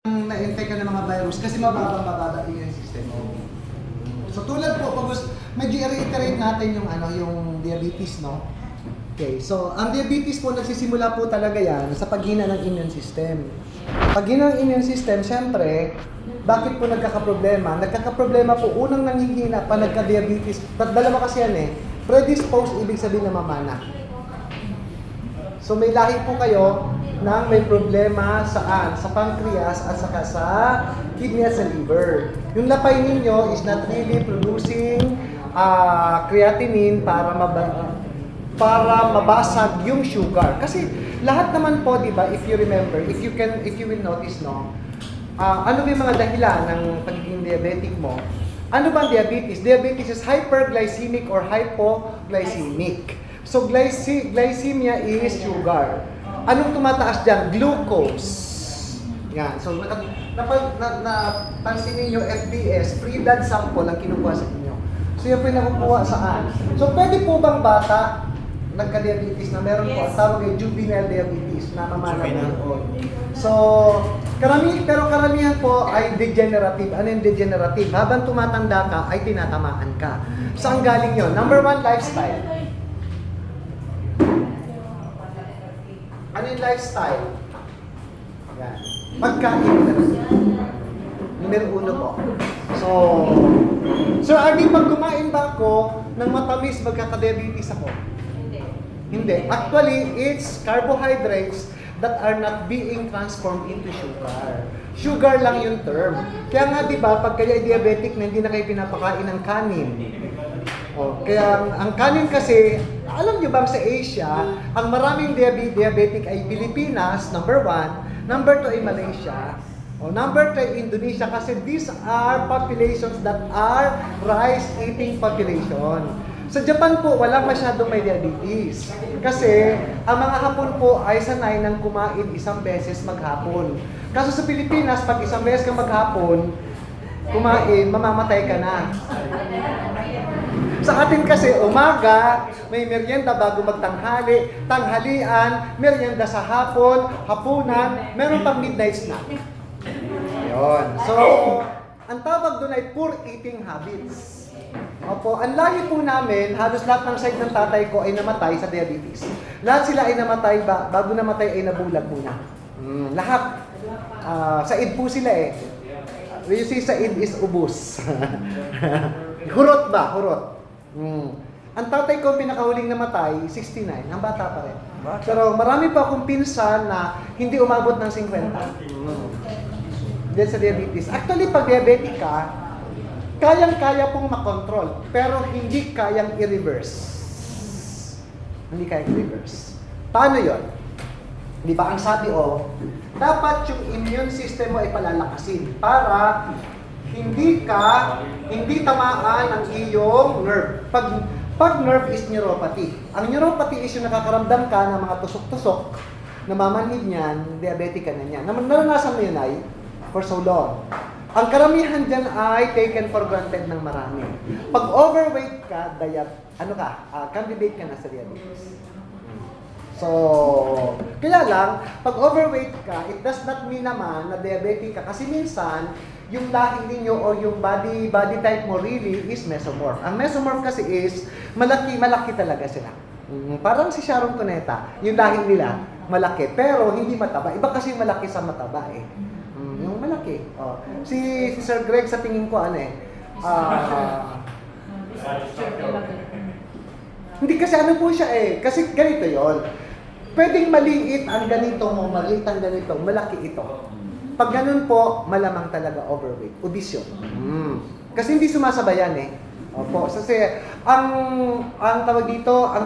na-infect ka ng mga virus kasi mababa immune system mo. So tulad po, pag medyo i-reiterate natin yung yung diabetes, no? Okay, so ang diabetes po nagsisimula po talaga yan sa paghina ng immune system. Paghina ng immune system, syempre, bakit po nagkakaproblema? Nagkakaproblema po, unang nanghihina pa nagka-diabetes. Dalawa kasi yan eh. Predisposed, ibig sabihin na mamana. So may lahi po kayo nang may problema saan? Sa pancreas at saka sa kidney at sa liver. Yung lapay ninyo is not really producing creatinine para mabasag yung sugar. Kasi lahat naman po, di ba, if you remember, if you will notice, no, ano ba yung mga dahilan ng pagiging diabetic mo? Ano ba ang diabetes? Diabetes is hyperglycemic or hypoglycemic. So glycemia is sugar. Anong tumataas dyan? Glucose. Yan. So napansin niyo FBS, free blood sample ang kinukuha sa inyo. So yan po yung nakukuha saan? So pwede po bang bata nagka-diabetes na meron po, tawag ay juvenile diabetes na mamana po. So, karamihan po ay degenerative. Ano yung degenerative? Habang tumatanda ka, ay tinatamaan ka. Saan galing yun? Number 1, lifestyle. Ano yung lifestyle? Yan. Pagkain. Numero 1 po. So Arnie, pag kumain ba ako ng matamis, magkaka-diabetes ako? Hindi. Actually, it's carbohydrates that are not being transformed into sugar. Sugar lang yung term. Kaya nga, di ba, pag kayo ay diabetic na hindi na kayo pinapakain ng kanin. Kaya ang kanin kasi, alam nyo bang sa Asia, ang maraming diabetic ay Pilipinas, number 1. Number 2 ay Malaysia. Number 3, Indonesia, kasi these are populations that are rice-eating population. Sa Japan po, walang masyadong may diabetes. Kasi, ang mga Hapon po ay sanay ng kumain isang beses maghapon. Kaso sa Pilipinas, pag isang beses ka maghapon, kumain, mamamatay ka na. Sa atin kasi, umaga, may merienda bago magtanghali, tanghalian, merienda sa hapon, hapunan, meron pang midnight snack. Ayun. So, ang tawag doon ay poor eating habits. Opo, ang lahi po namin, halos lahat ng side ng tatay ko ay namatay sa diabetes. Lahat sila ay namatay, bago namatay ay nabulag muna. Lahat. Said po sila eh. You see, said is ubos. Hurot ba? Hurot. Ang tatay ko pinakahuling namatay, 69. Ang bata pa rin. Pero marami pa akong pinsan na hindi umabot ng 50. Dahil sa diabetes. Actually, pag diabetic ka, kayang-kaya pong makontrol, pero hindi kayang i-reverse. Hindi kayang i-reverse. Paano yon? Di ba, ang sabi dapat yung immune system mo ay palalakasin para hindi tamaan ang iyong nerve. Pag nerve is neuropathy. Ang neuropathy is yung nakakaramdam ka ng mga tusok-tusok, namamanhid niyan, diabetic ka na niyan. Naranasan mo yun ay for so long. Ang karamihan dyan ay taken for granted ng marami. Pag overweight ka, candidate ka na sa diabetes. So, kaya lang, pag overweight ka, it does not mean naman na diabetic ka. Kasi minsan, yung lahi ninyo o yung body type mo really is mesomorph. Ang mesomorph kasi is, malaki talaga sila. Parang si Sharon Cuneta, yung lahi nila, malaki. Pero hindi mataba. Iba kasi malaki sa mataba eh. Yung malaki. Si Sir Greg sa tingin ko hindi kasi po siya eh. Kasi ganito yon. Pwedeng maliit ang ganito mo, maliit ang ganito, malaki ito. Pag ganun po, malamang talaga overweight. Obese yun. Kasi hindi sumasabayan eh. Opo. Kasi ang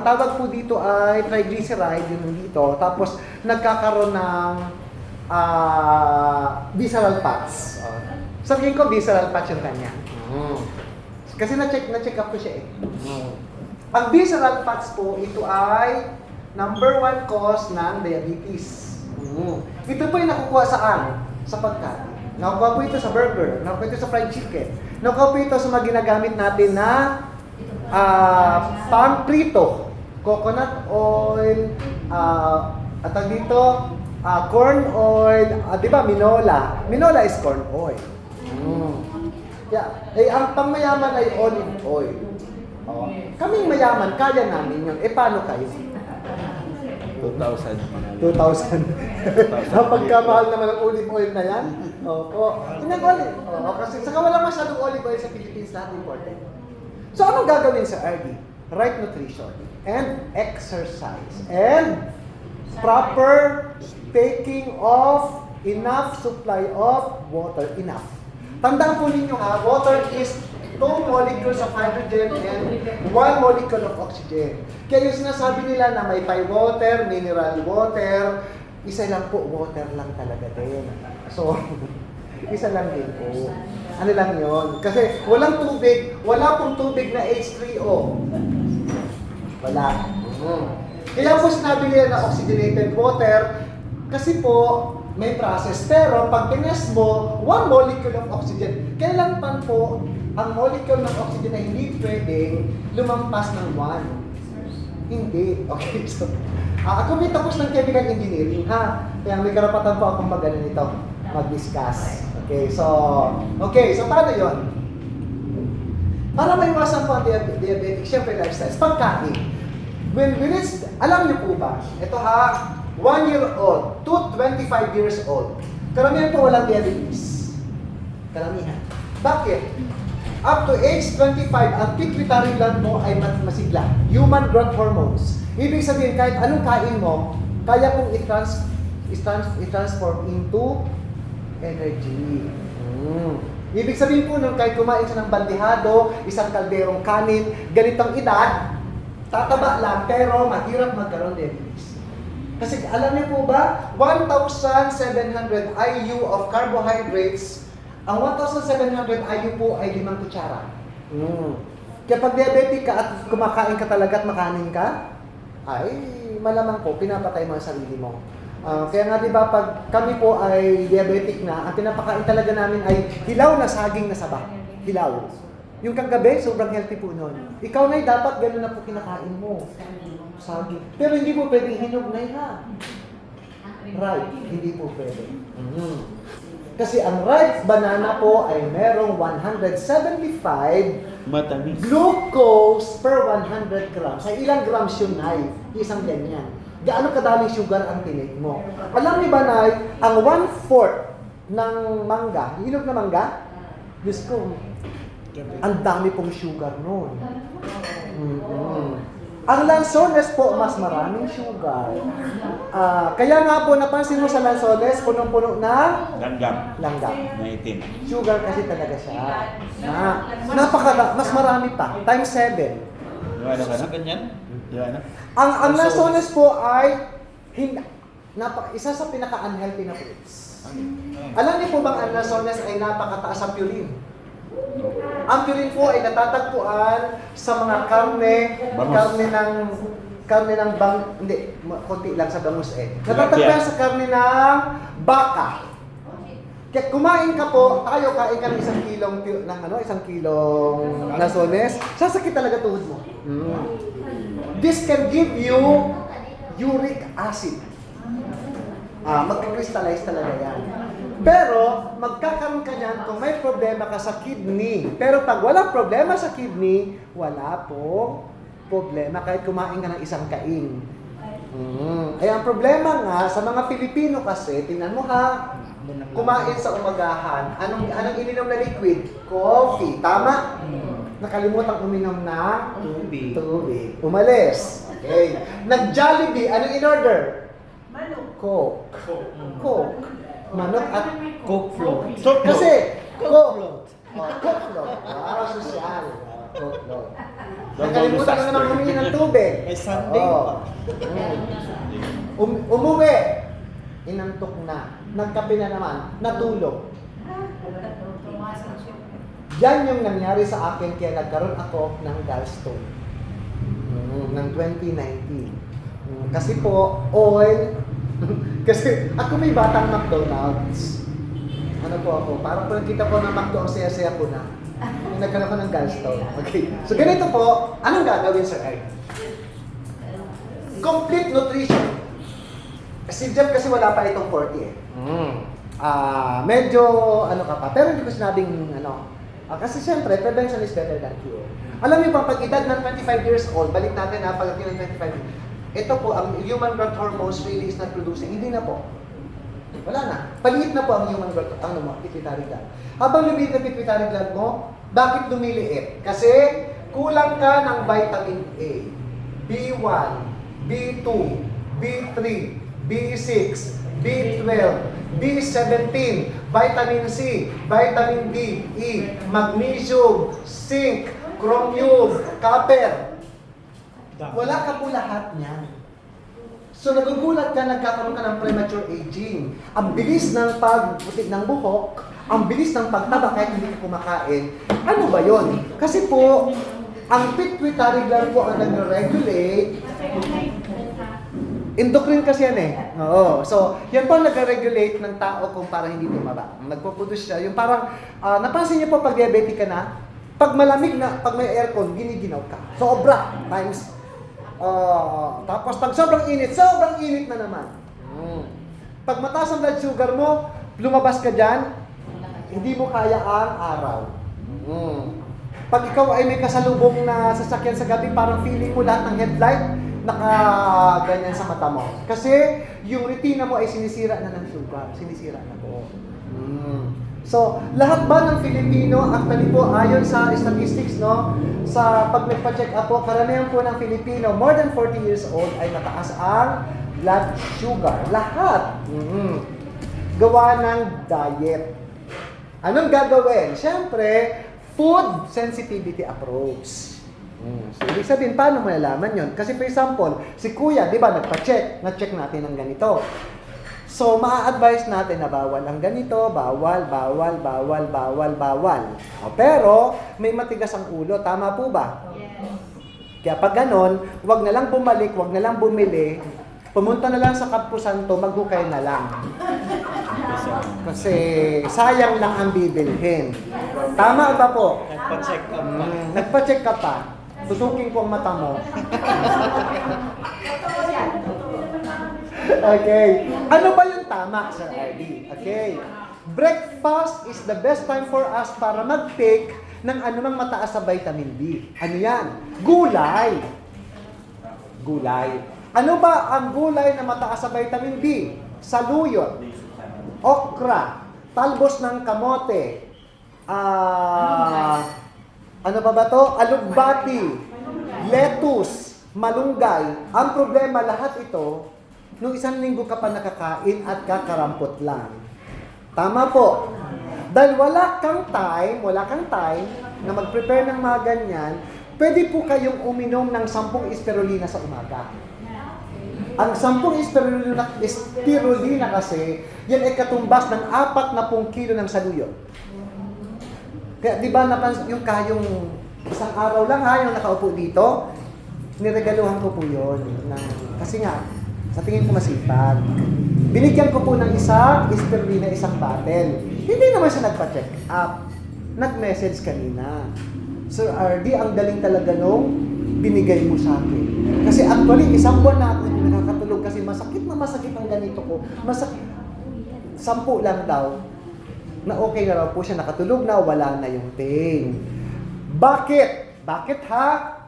tawag po dito ay triglyceride yun dito. Tapos nagkakaroon ng visceral fats. Sabihin ko, visceral fats yung kanya. Kasi na-check up ko siya eh. Ang visceral fats po, ito ay number 1 cause ng diabetes. Ito po yung nakukuha saan? Sa pagkain. Nakukuha po ito sa burger. Nakukuha ito sa fried chicken. Nakukuha po ito sa mga ginagamit natin na palm prito, coconut oil, at dito, corn oil, di ba minola? Minola is corn oil. Ang pangmayaman ay olive oil. Oh. Kaming mayaman, kaya namin yun. Paano kayo? 2,000. 2,000. Ang pagkamahal naman ng olive oil na yan. Opo. Tingnan ko olive. Kasi saka wala masyadong olive oil sa Philippines, lahat important. So anong gagawin sa RD? Right nutrition and exercise and proper taking of enough supply of water. Enough. Tandaan po ninyo ha, water is 2 molecules of hydrogen and 1 molecule of oxygen. Kaya yung sinasabi nila na may pie water, mineral water, isa lang po, water lang talaga din. So, isa lang din po. Ano lang yon? Kasi walang tubig, wala pong tubig na H3O. Wala. Kaya po sinabi nila na oxygenated water, kasi po, may process. Pero pag tinest mo, 1 molecule of oxygen, kailan pa po ang molecule ng oxygen na hindi pwedeng lumampas ng 1? Hindi. Okay, so, ako may tapos ng chemical engineering, ha? Kaya may karapatan po akong mag-discuss. Okay, so paano yun? Para maiwasan po ang diabetic, syempre lifestyle, pagkain. When we reach, alam niyo po ba, ito ha, 1 year old to 25 years old. Karamihan po walang diabetes. Karamihan. Bakit? Up to age 25, ang pituitary gland mo ay masigla. Human growth hormones. Ibig sabihin, kahit anong kain mo, kaya pong i-transform into energy. Ibig sabihin po nun, kahit kumain siya ng bandihado, isang kalderong kanin, ganitong edad, tataba lang, pero mahirap magkaroon diabetes. Kasi alam niyo po ba, 1,700 IU of carbohydrates, ang 1,700 IU po ay 5 kutsara. Kaya pag diabetic ka at kumakain ka talaga at makanin ka, ay malamang po, pinapatay mo ang sarili mo. Kaya nga diba, pag kami po ay diabetic na, ang pinapakain talaga namin ay hilaw na saging na saba. Hilaw. Yung kagabi, sobrang healthy po nun. Ikaw na dapat gano'n na po kinakain mo. Saging. Pero hindi po pwedeng hinog na ha. Right, hindi po pwede. Kasi ang ripe banana po ay merong 175 matamis glucose per 100 grams. Ay ilang grams yun, Nay? Isang ganyan. Gaano kadaming sugar ang tinik mo? Alam niyo ba, Nay, ang 1/4 ng mangga, hinog na mangga, Diyos ko, ang dami pong sugar noon. Ang lansones po, mas maraming sugar. Kaya nga po, napansin mo sa lansones, punong-puno ng langgam. Na itim. Sugar kasi talaga siya. Mas marami pa. Times 7. Iwana ka na? Ganyan? Iwana? Ang lansones po ay isa sa pinaka-unhealthy na fruits. Alam niyo po bang ang lansones ay napakataas sa purine? Ang purine po ay natatagpuan sa mga konti lang sa bangus eh. Natatagpuan sa karne ng baka. Kaya kumain ka po, kain ka ng 1 kilong lansones, sasakit talaga tuhod mo. This can give you uric acid. Magka-crystallize talaga yan. Pero, magkakaroon ka niyan kung may problema ka sa kidney. Pero pag walang problema sa kidney, wala pong problema kahit kumain ka ng 1 kain. Ay ang problema nga, sa mga Pilipino kasi, tingnan mo ha, kumain sa umagahan, anong ininom na liquid? Coffee. Tama? Nakalimutan uminom na tubig. Umalis. Okay. Nag-Jollibee, anong in-order? Coke. Manok at Coke float. Kasi, Coke float. Coke float. Wow, social. Coke float. Nakalimutan na naman humingi ng tubig. May Sunday pa. Umuwi. Inantok na. Nagkape na naman. Natulog. Yan yung nangyari sa akin kaya nagkaroon ako ng gallstone. Ng 2019. Kasi po, oil. Kasi ako may batang McDonald's. Ano po ako? Parang po nakita po ng McDo, ang saya-saya ko na. Yung nagkaroon ko ng gallstone. Okay. So ganito po, anong gagawin, Sir Ed? Complete nutrition. Si Jeff kasi wala pa itong 40 eh. Medyo ano ka pa. Pero hindi ko sinabing ano. Kasi siyempre, prevention is better than cure. Alam niyo pa, pag edad ng 25 years old, balik natin ha, pag ng 25 years, ito po, ang human growth hormones really is not producing. Hindi na po. Wala na. Paliit na po ang human growth, pituitary gland. Habang lumiliit ang pituitary gland mo, bakit lumiliit? Kasi kulang ka ng vitamin A, B1, B2, B3, B6, B12, B17, vitamin C, vitamin D, E, magnesium, zinc, chromium, copper. Wala ka po lahat niyan. So nagugulat ka, nagkakaroon ka ng premature aging. Ang bilis ng pagputik ng buhok, ang bilis ng pagtaba kahit hindi ka kumakain. Ano ba yon? Kasi po, ang pituitary gland po ang nag-regulate. Endocrine kasi yan eh. Oo. So, yan po ang nag-regulate ng tao kung para hindi tumaba. Nagpo-produce siya. Yung parang, napansin niyo po pag diabetic ka na, pag malamig na, pag may aircon, giniginaw ka. Sobra. Times. Tapos pag sobrang init na naman. Pag mataas ang blood sugar mo, lumabas ka dyan, hindi mo kaya ang araw. Pag ikaw ay may kasalubong na sasakyan sa gabi, parang feeling mo lahat ng headlight nakaganyan sa mata mo. Kasi yung retina mo ay sinisira na ng sugar. Sinisira na po. So, lahat ba ng Filipino, actually po, ayon sa statistics, no, sa pag nagpa-check up po, karamihan po ng Filipino, more than 40 years old, ay mataas ang blood sugar. Lahat. Gawa ng diet. Anong gagawin? Siyempre, food sensitivity approach. So, ibig sabihin, paano malalaman yun? Kasi for example, si Kuya, di ba, nagpa-check. Na-check natin ang ganito. So, maa-advise natin na bawal ang ganito, bawal. Pero, may matigas ang ulo. Tama po ba? Yes. Kaya pag ganon, wag na lang bumalik, wag na lang bumili, pumunta na lang sa Camposanto, maghukay na lang. Kasi sayang lang ang bibilhin. Tama ba po? Nagpa-check up pa. Nagpa-check ka pa. Tutukin ko ang mata mo. Okay. Ano ba yung tama, Sir RD? Okay. Breakfast is the best time for us para mag-take ng anumang mataas sa vitamin B. Ano yan? Gulay. Gulay. Ano ba ang gulay na mataas sa vitamin B? Saluyot, okra, talbos ng kamote, ano pa ba to? Alugbati, lettuce, malunggay. Ang problema, lahat ito, nung isang linggo ka pa nakakain at kakarampot lang. Tama po. Dahil wala kang time na mag-prepare ng mga ganyan, pwede po kayong uminom ng 10 spirulina sa umaga. Ang 10 spirulina kasi, yan ay katumbas ng 40 kilo ng saluyot. Kaya di ba yung isang araw lang yung nakaupo dito, niregaluhan ko po yun. Kasi nga, sa tingin ko masipag. Binigyan ko po ng isang spirulina, isang bottle. Hindi naman siya nagpa-check up. Nag-message kanina. Sir RD, ang galing talaga nung binigay mo sa akin. Kasi actually, isang buwan na ako hindi nakakatulog kasi masakit ang ganito ko. Masakit. 10 lang daw. Na okay na raw po siya, nakatulog na, wala na yung pain. Bakit? Bakit ha?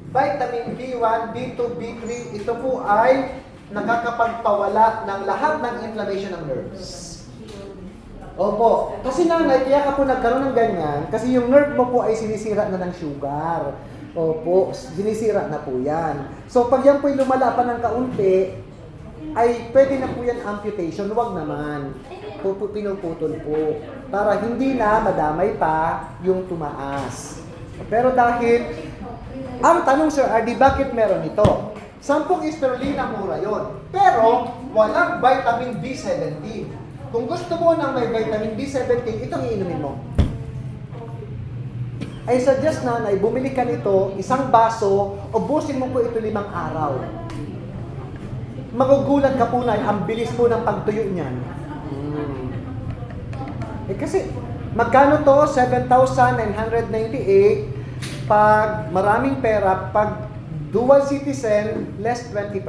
Vitamin B1, B2, B3, ito po ay nakakapagpawala ng lahat ng inflammation ng nerves. Opo. Kasi nanay, kaya ka po nagkaroon ng ganyan, kasi yung nerve mo po ay sinisira na ng sugar. Opo, sinisira na po yan. So pag yan po'y lumala pa ng kaunti, ay pwede na po yan amputation, wag naman. Pinuputol po. Para hindi na madamay pa yung tumaas. Pero dahil, ang tanong Sir RD, bakit meron ito? 10 spirulina, mura yon. Pero, walang vitamin B17. Kung gusto mo ng may vitamin B17, itong iinumin mo. I suggest nanay, bumili ka nito, 1 baso, ubusin mo po ito 5 araw. Magugulat ka po na, ang bilis po ng pagtuyo niyan. Kasi, magkano to? 7,998. Pag maraming pera, pag dual citizen, less 20%.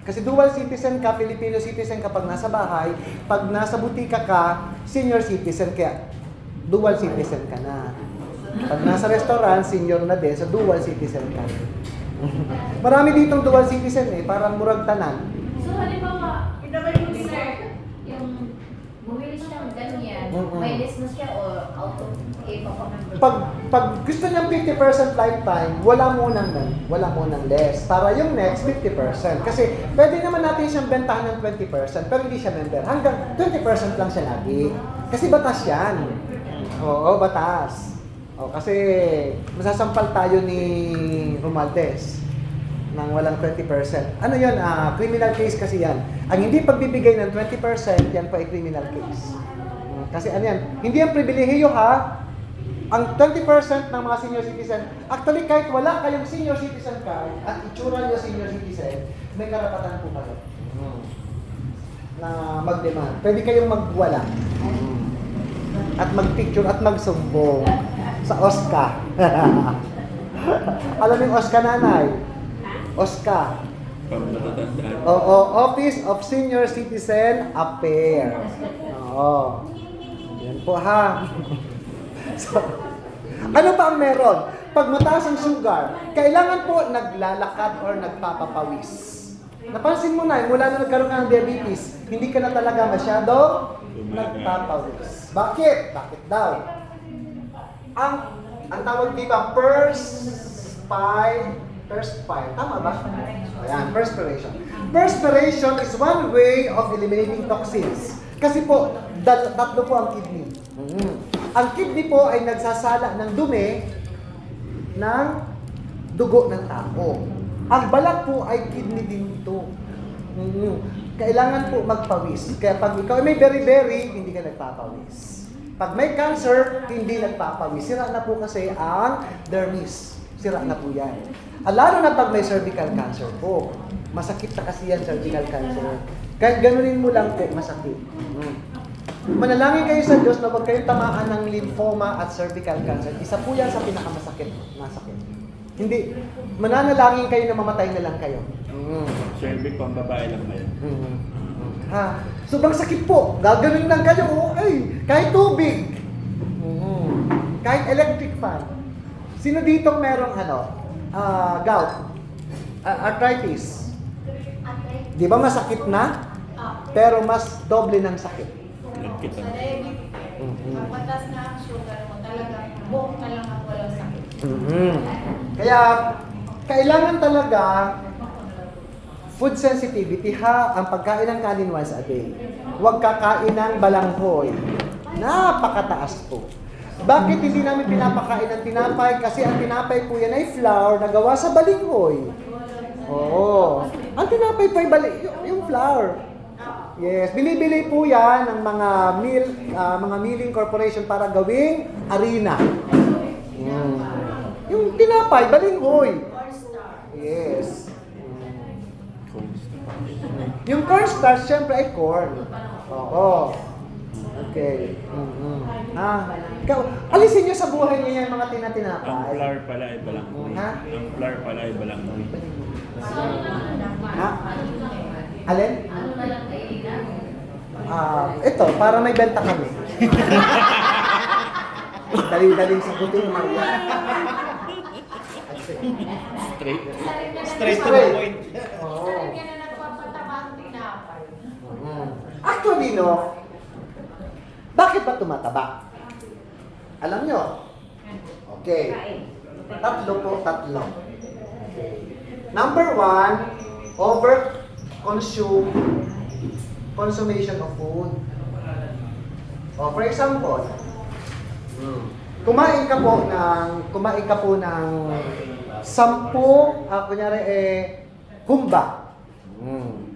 Kasi dual citizen ka, Filipino citizen kapag nasa bahay, pag nasa butika ka, senior citizen kaya dual citizen ka na. Pag nasa restaurant, senior na din, so dual citizen ka. Marami ditong dual citizen parang murag tanan. So, halimbawa, sir, yung bumili siyang ganyan, may list na siya o auto ipapamember? Pag gusto niyang 50% lifetime, wala munang less. Para yung next 50%. Kasi pwede naman natin siyang bentahan ng 20%, pero hindi siya member. Hanggang 20% lang siya lagi. Kasi batas yan. Oo, batas. Kasi masasampal tayo ni Romualdez ng walang 20%. Ano yun? Criminal case kasi yan. Ang hindi pagbibigay ng 20%, yan pa ay criminal case. Kasi ano yan? Hindi yan pribilehiyo ha. Ang 20% ng mga senior citizen, actually kahit wala kayong senior citizen card at itsura niyo senior citizen, may karapatan po kayo na mag-demand. Pwede kayong magwala at magpicture at magsumbong sa OSCA. Alam mo yung OSCA, nanay? OSCA. Oo, Office of Senior Citizen Affairs. Oo. Yan po ha. So, ano pa ang meron? Pag mataas ang sugar, kailangan po naglalakad or nagpapapawis. Napansin mo na, mula na nagkaroon ka ng diabetes, hindi ka na talaga masyado nagpapawis. Bakit? Bakit daw? Ang tawag dito, perspire. Tama ba? Ayan, perspiration. Perspiration is one way of eliminating toxins. Kasi po, tatlo po ang kidney. Ang kidney po ay nagsasala ng dumi ng dugo ng tao. Ang balat po ay kidney din ito. Kailangan po magpawis. Kaya pag ikaw ay may beriberi, hindi ka nagpapawis. Pag may cancer, hindi nagpapawis. Sira na po kasi ang dermis. Sira na po yan. Lalo na pag may cervical cancer po. Masakit na kasi yan, cervical cancer. Kahit ganunin mo lang po, masakit. Manalangin kayo sa Diyos na huwag kayong tamaan ng lymphoma at cervical cancer. Isa po yan sa pinakamasakit na sakit. Hindi, mananalangin kayo na mamatay na lang kayo. Cervic pang babae lang ba yan? Sobrang sakit po. Gaganon lang kayo. Kahit tubig. Kahit electric fan. Sino ditong merong gout? Arthritis. Di ba masakit na? Pero mas doble ng sakit. Nagkita. Sa diabetes, pagpatas na ang sugar mo, talagang buhok na lang ang walang sakit. Kaya, kailangan talaga food sensitivity ang pagkain ng kanin once a day. Huwag kakain ng balanghoy. Napakataas po. Bakit hindi namin pinapakain ng tinapay? Kasi ang tinapay po yan ay flour na gawa sa balinghoy. Oo. Ang tinapay po ay yung flour. Yes, binibili po yan ng mga milling corporation para gawing harina. Yung tinapay, balinghoy. Yes. Yung cornstarch, syempre ay corn. Oo. Okay. Alisin nyo sa buhay niyo yung mga Ang tinapay. flour pala ay balanghoy. Ha? Ang flour pala ay balanghoy. Ha? Alin? Ano na lang kailangan? Ito, para may benta kami. Dali-daling sagutin, Maria. Straight. Straight to the point. Isa rin yan na nagpapataba ang tinapay. Actually, no, bakit ba tumataba? Alam nyo? Okay. Tatlo. Okay. Number 1, consummation of food. For example, kumain ka po ng 10, kunyari humba.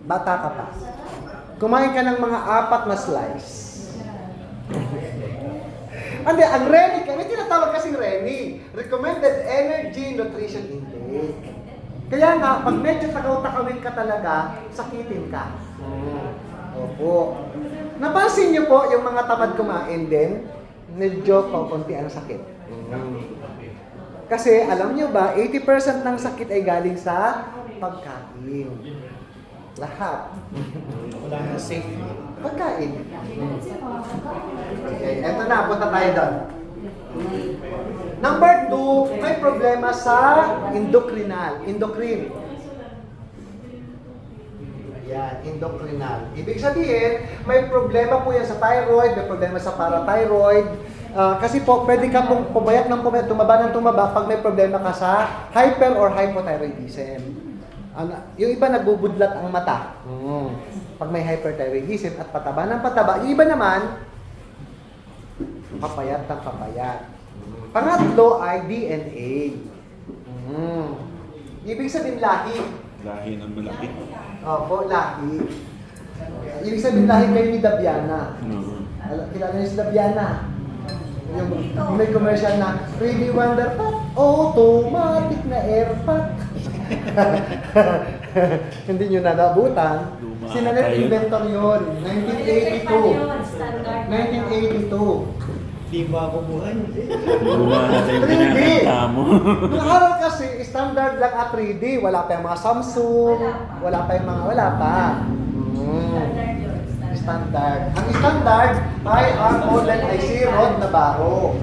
Bata ka pa. Kumain ka ng mga 4 na slice. Hindi, ang RENI, may tinatawag kasing RENI, Recommended Energy Nutrition Intake. Kaya nga, pag medyo takaw-takawin ka talaga, sakitin ka. Opo. Napansin niyo po, yung mga tamad kumain din, medyo konti ang sakit. Kasi alam niyo ba, 80% ng sakit ay galing sa pagkain. Lahat. Wala nang safe. Pagkain. Okay, eto na, punta tayo doon. Number 2, may problema sa endocrine. Yan, endocrinal. Ibig sabihin, may problema po yan sa thyroid, may problema sa parathyroid. Kasi po, pwede ka pong pumayat ng pumayat, tumaba ng tumaba pag may problema ka sa hyper or hypothyroidism. Yung iba nagbubudlat ang mata. Pag may hyperthyroidism at pataba ng pataba. Yung iba naman, papayat ng papayat. Pangatlo ay DNA. Ibig sabihin lahi. Lahi ng malaki. Opo, lahi. Ibig sabihin lahi kayo ni Dabiana. Kilala niyo si Dabiana? Yung may commercial na 3D Wonder Pack, automatic na air pack. Hindi nyo nanabutan. Sila nag-inventor yun, 1982. 1982. Di ba ako buhay? Luma na tayo 3D. pinakanta mo. Noong araw kasi, standard lang at 3D. Wala pa yung mga Samsung, wala pa. Standard. Ang standard ay ang model IC Rod Navarro.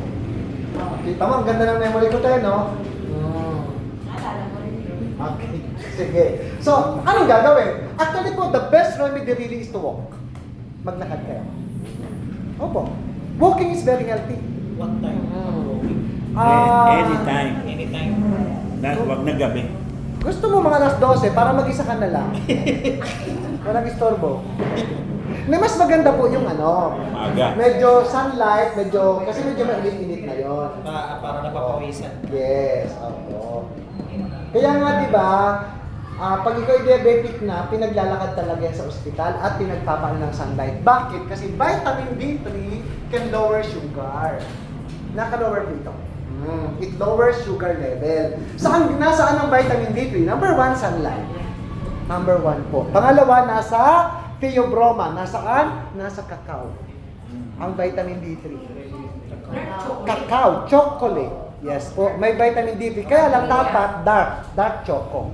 Kita mo, ang ganda ng memory ko tayo, no? Okay, sige. So, anong gagawin? Actually po, the best remedy really is to walk. Maglakad kayo. Opo. Walking is very healthy. What time? Anytime. Anytime. Wag na gabi. Gusto mo mga alas 12 para mag-isa ka na lang. Walang istorbo. Na mas maganda po yung Maaga. medyo sunlight, kasi medyo mainit-init na yon. Para napapawisan. Yes, opo. Kaya nga, di ba, pag ikaw ay diabetic na, pinaglalakad talaga yan sa ospital at pinagpapaan ng sunlight. Bakit? Kasi vitamin D3 can lower sugar. Naka-lower po ito. It lowers sugar level. Nasaan ang vitamin D3? Number 1, sunlight. Number 1 po. Pangalawa, nasa theobroma. Nasaan? Nasa cacao. Ang vitamin D3. Cacao, chocolate. Yes po, may vitamin D3. Kaya lang dapat dark choco.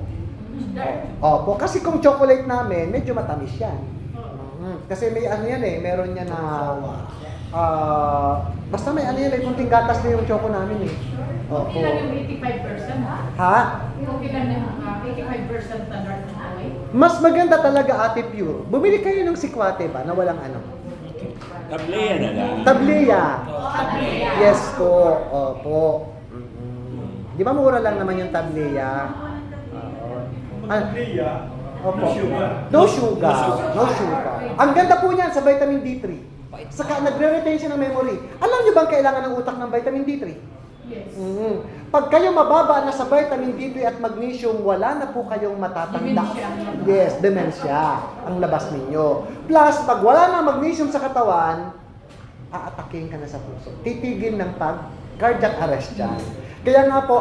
Opo, kasi kung chocolate namin, medyo matamis yan. Kasi may yan meron yan na basta may yan kunting gatas na yung choco namin Opo. Okay lang yung 85%, ha? Ha? Okay lang yung 85% na dark chocolate. Mas maganda talaga Ate Pure. Bumili kayo ng sikwate ba na walang Tableya na lang. Tableya. Yes po. Opo. Di ba mura lang naman yung tableya? Opo. No sugar. Ang ganda po niyan sa vitamin D3. Saka nagre-retention ng memory. Alam niyo bang kailangan ng utak ng vitamin D3? Yes. Pag kayo mababa na sa vitamin D3 at magnesium, wala na po kayong matatanda. Yes, dementia ang labas ninyo. Plus, pag wala na magnesium sa katawan, aatakin ka na sa puso. Titigil ng cardiac arrest yan. Kaya nga po,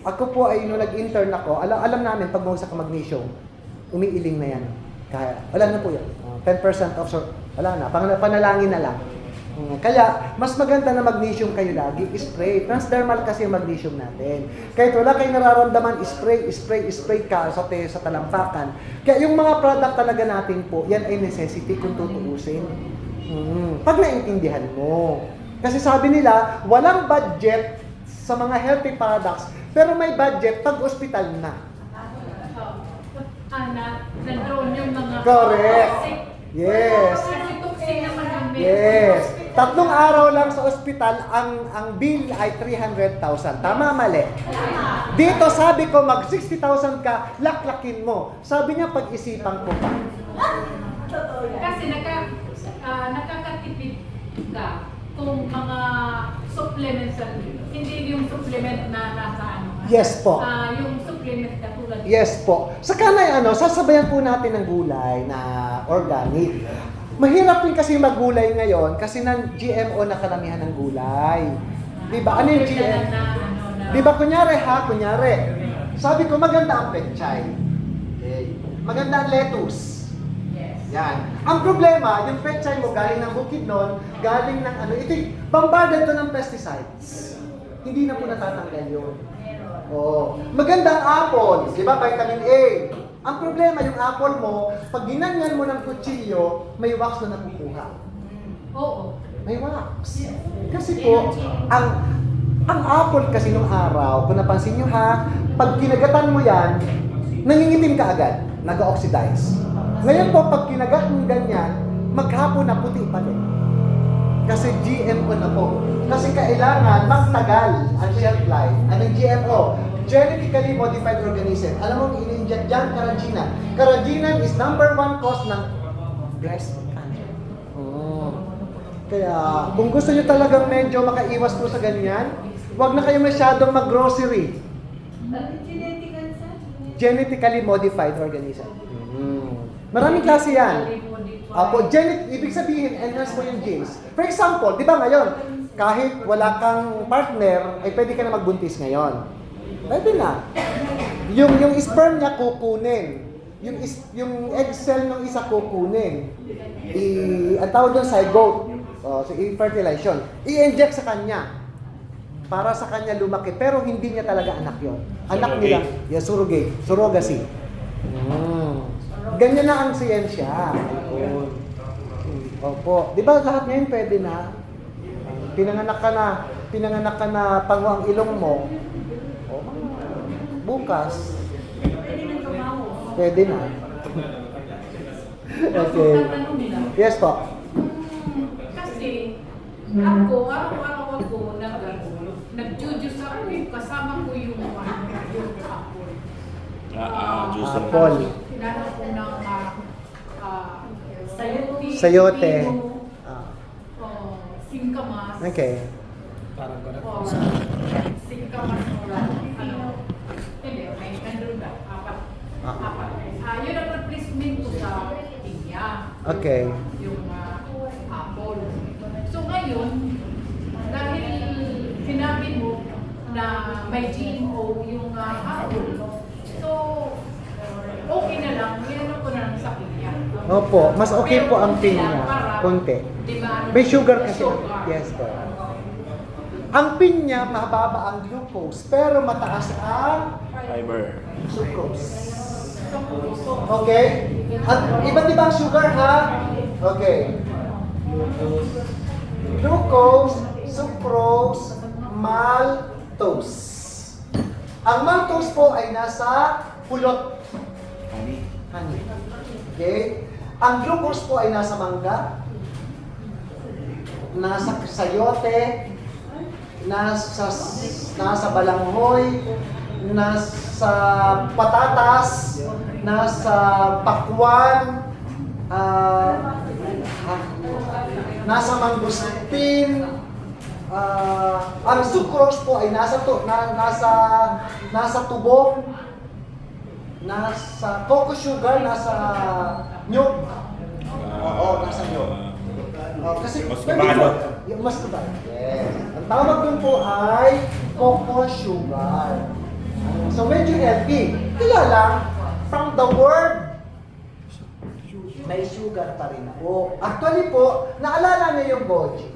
ako po ay nung nag-intern ako, alam namin pag mawag sa magnesium, umiiling na yan. Kaya, wala na po yan. 10% off, so wala na. Panalangin na lang. Kaya, mas maganda na magnesium kayo lagi, spray. Transdermal kasi yung magnesium natin. Kahit wala kayong nararamdaman, spray ka sa talampakan. Kaya yung mga product talaga natin po, yan ay necessity kung tutuusin. Pag naintindihan mo. Kasi sabi nila, walang budget sa mga healthy products, pero may budget pag ospital na. Nag-drone yung mga... Correct. Toxic. Yes. Kasi toxic naman yung milk. Yes. 3 araw lang sa ospital, ang bill ay 300,000. Tama, mali? Dito sabi ko, mag 60,000 ka, laklakin mo. Sabi niya, pag-isipan ko pa. Kasi nakakatipid ka kung mga supplements, hindi yung supplement na nasa Yes po. yung supplement na tulad. Yes po. Saka na sasabayan po natin ng gulay na organic. Mahirap din kasi maggulay ngayon kasi ng GMO na karamihan ng gulay. Diba? Ano yung GMO? Diba kunyari, sabi ko maganda ang pechay. Okay. Maganda ang lettuce. Yan. Ang problema, yung pechay mo galing ng Bukidnon, galing ng ito, bombarded to ng pesticides. Hindi na po natatanggal yun. Oh. Maganda ang apple, di ba? Vitamin A. Ang problema, yung apple mo, pag ginanyan mo ng kutsilyo, may wax na nakukuha. Oo. May wax. Kasi po, ang apple kasi nung araw, kung napansin nyo ha, pag kinagatan mo yan, nangingitim ka agad, nag-oxidize. Ngayon po, pag kinagat mo ganyan, maghapon na puti pa din. Kasi GMO na po. Kasi kailangan magtagal ang shelf life. Anong GMO? Genetically Modified Organism. Alam mo, in-inject dyan, Carrageenan. Carrageenan is number 1 cause ng breast cancer. Kaya, kung gusto nyo talagang medyo makaiwas po sa ganyan, huwag na kayo masyadong mag-grocery. Genetically Modified Organism. Maraming klase yan. Ibig sabihin, enhance mo yung genes. For example, di ba ngayon, kahit wala kang partner, ay pwede ka na magbuntis ngayon. Pwede na. Yung sperm niya kukunin. Yung egg cell ng isa kukunin. Ang tawag doon zygote. So, fertilization. I-inject sa kanya. Para sa kanya lumaki. Pero hindi niya talaga anak yon. Anak nila. Yeah, surrogacy. Ganyan na ang siyensya. Opo. Di ba lahat ngayon pwede na? Pinanganak ka na pango ang ilong mo. Bukas. Pwede na. Okay. Yes po. Kasi ako, araw-araw ako nag-juice ako, kasama ko yung apple. Juice. Apple. Kinano ko ng Sayote. Singkamas. Okay. Parang gano'n. Singkamas hindi, may nandun na, apat. Yun ang replacement ko sa pinya. Okay. Yung apple. So ngayon, dahil sinabi mo na may GMO yung apple, so okay na lang, yan ko na lang sa pinya. Opo, mas okay po ang pinya. Konti. May sugar kasi. Yes po. Ang pinya, mababa ang glucose, pero mataas ang Fiber. sucrose. Okay? At iba't ibang sugar ha? Okay. Glucose, sucrose, maltose. Ang maltose po ay nasa pulot. Honey. Okay? Ang glucose po ay nasa mangga, nasa sayote, nasa balanghoy, nasa patatas, nasa pakwan, nasa mangustin. Ang sucrose po ay nasa tubo, nasa cocoa sugar, nasa nyug. Oo, nasa nyug. Kasi Mascabado. yung mascabado. Yes. Ang tawag dun po ay cocoa sugar. So medyo healthy. Kaya lang, from the word, may sugar pa rin po. Actually po, naalala niyo yung goji.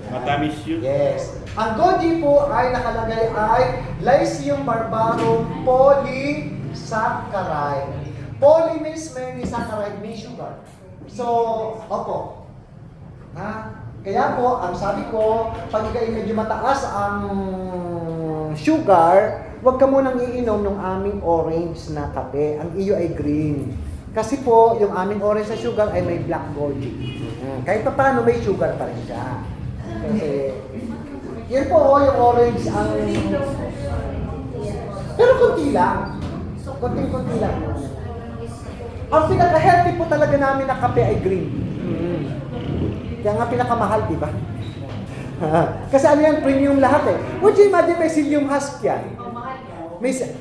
Matamis yun. Yes. Ang goji po ay nakalagay ay Lycium barbarum polysaccharide. Poly means many, saccharide means sugar. So, opo. Kaya po, ang sabi ko, pag ikay medyo mataas ang sugar, huwag ka munang iinom ng aming orange na kape. Ang iyo ay green. Kasi po, yung aming orange na sugar ay may black goji. Kahit pa paano, may sugar pa rin siya. Kasi, yun po, yung orange ang... Pero konti lang. Konting-konti lang. Ang pinaka-healthy po talaga namin na kape ay green. Kaya nga pinakamahal, di ba? Kasi ano yan, premium lahat eh. Would you imagine may psyllium husk yan?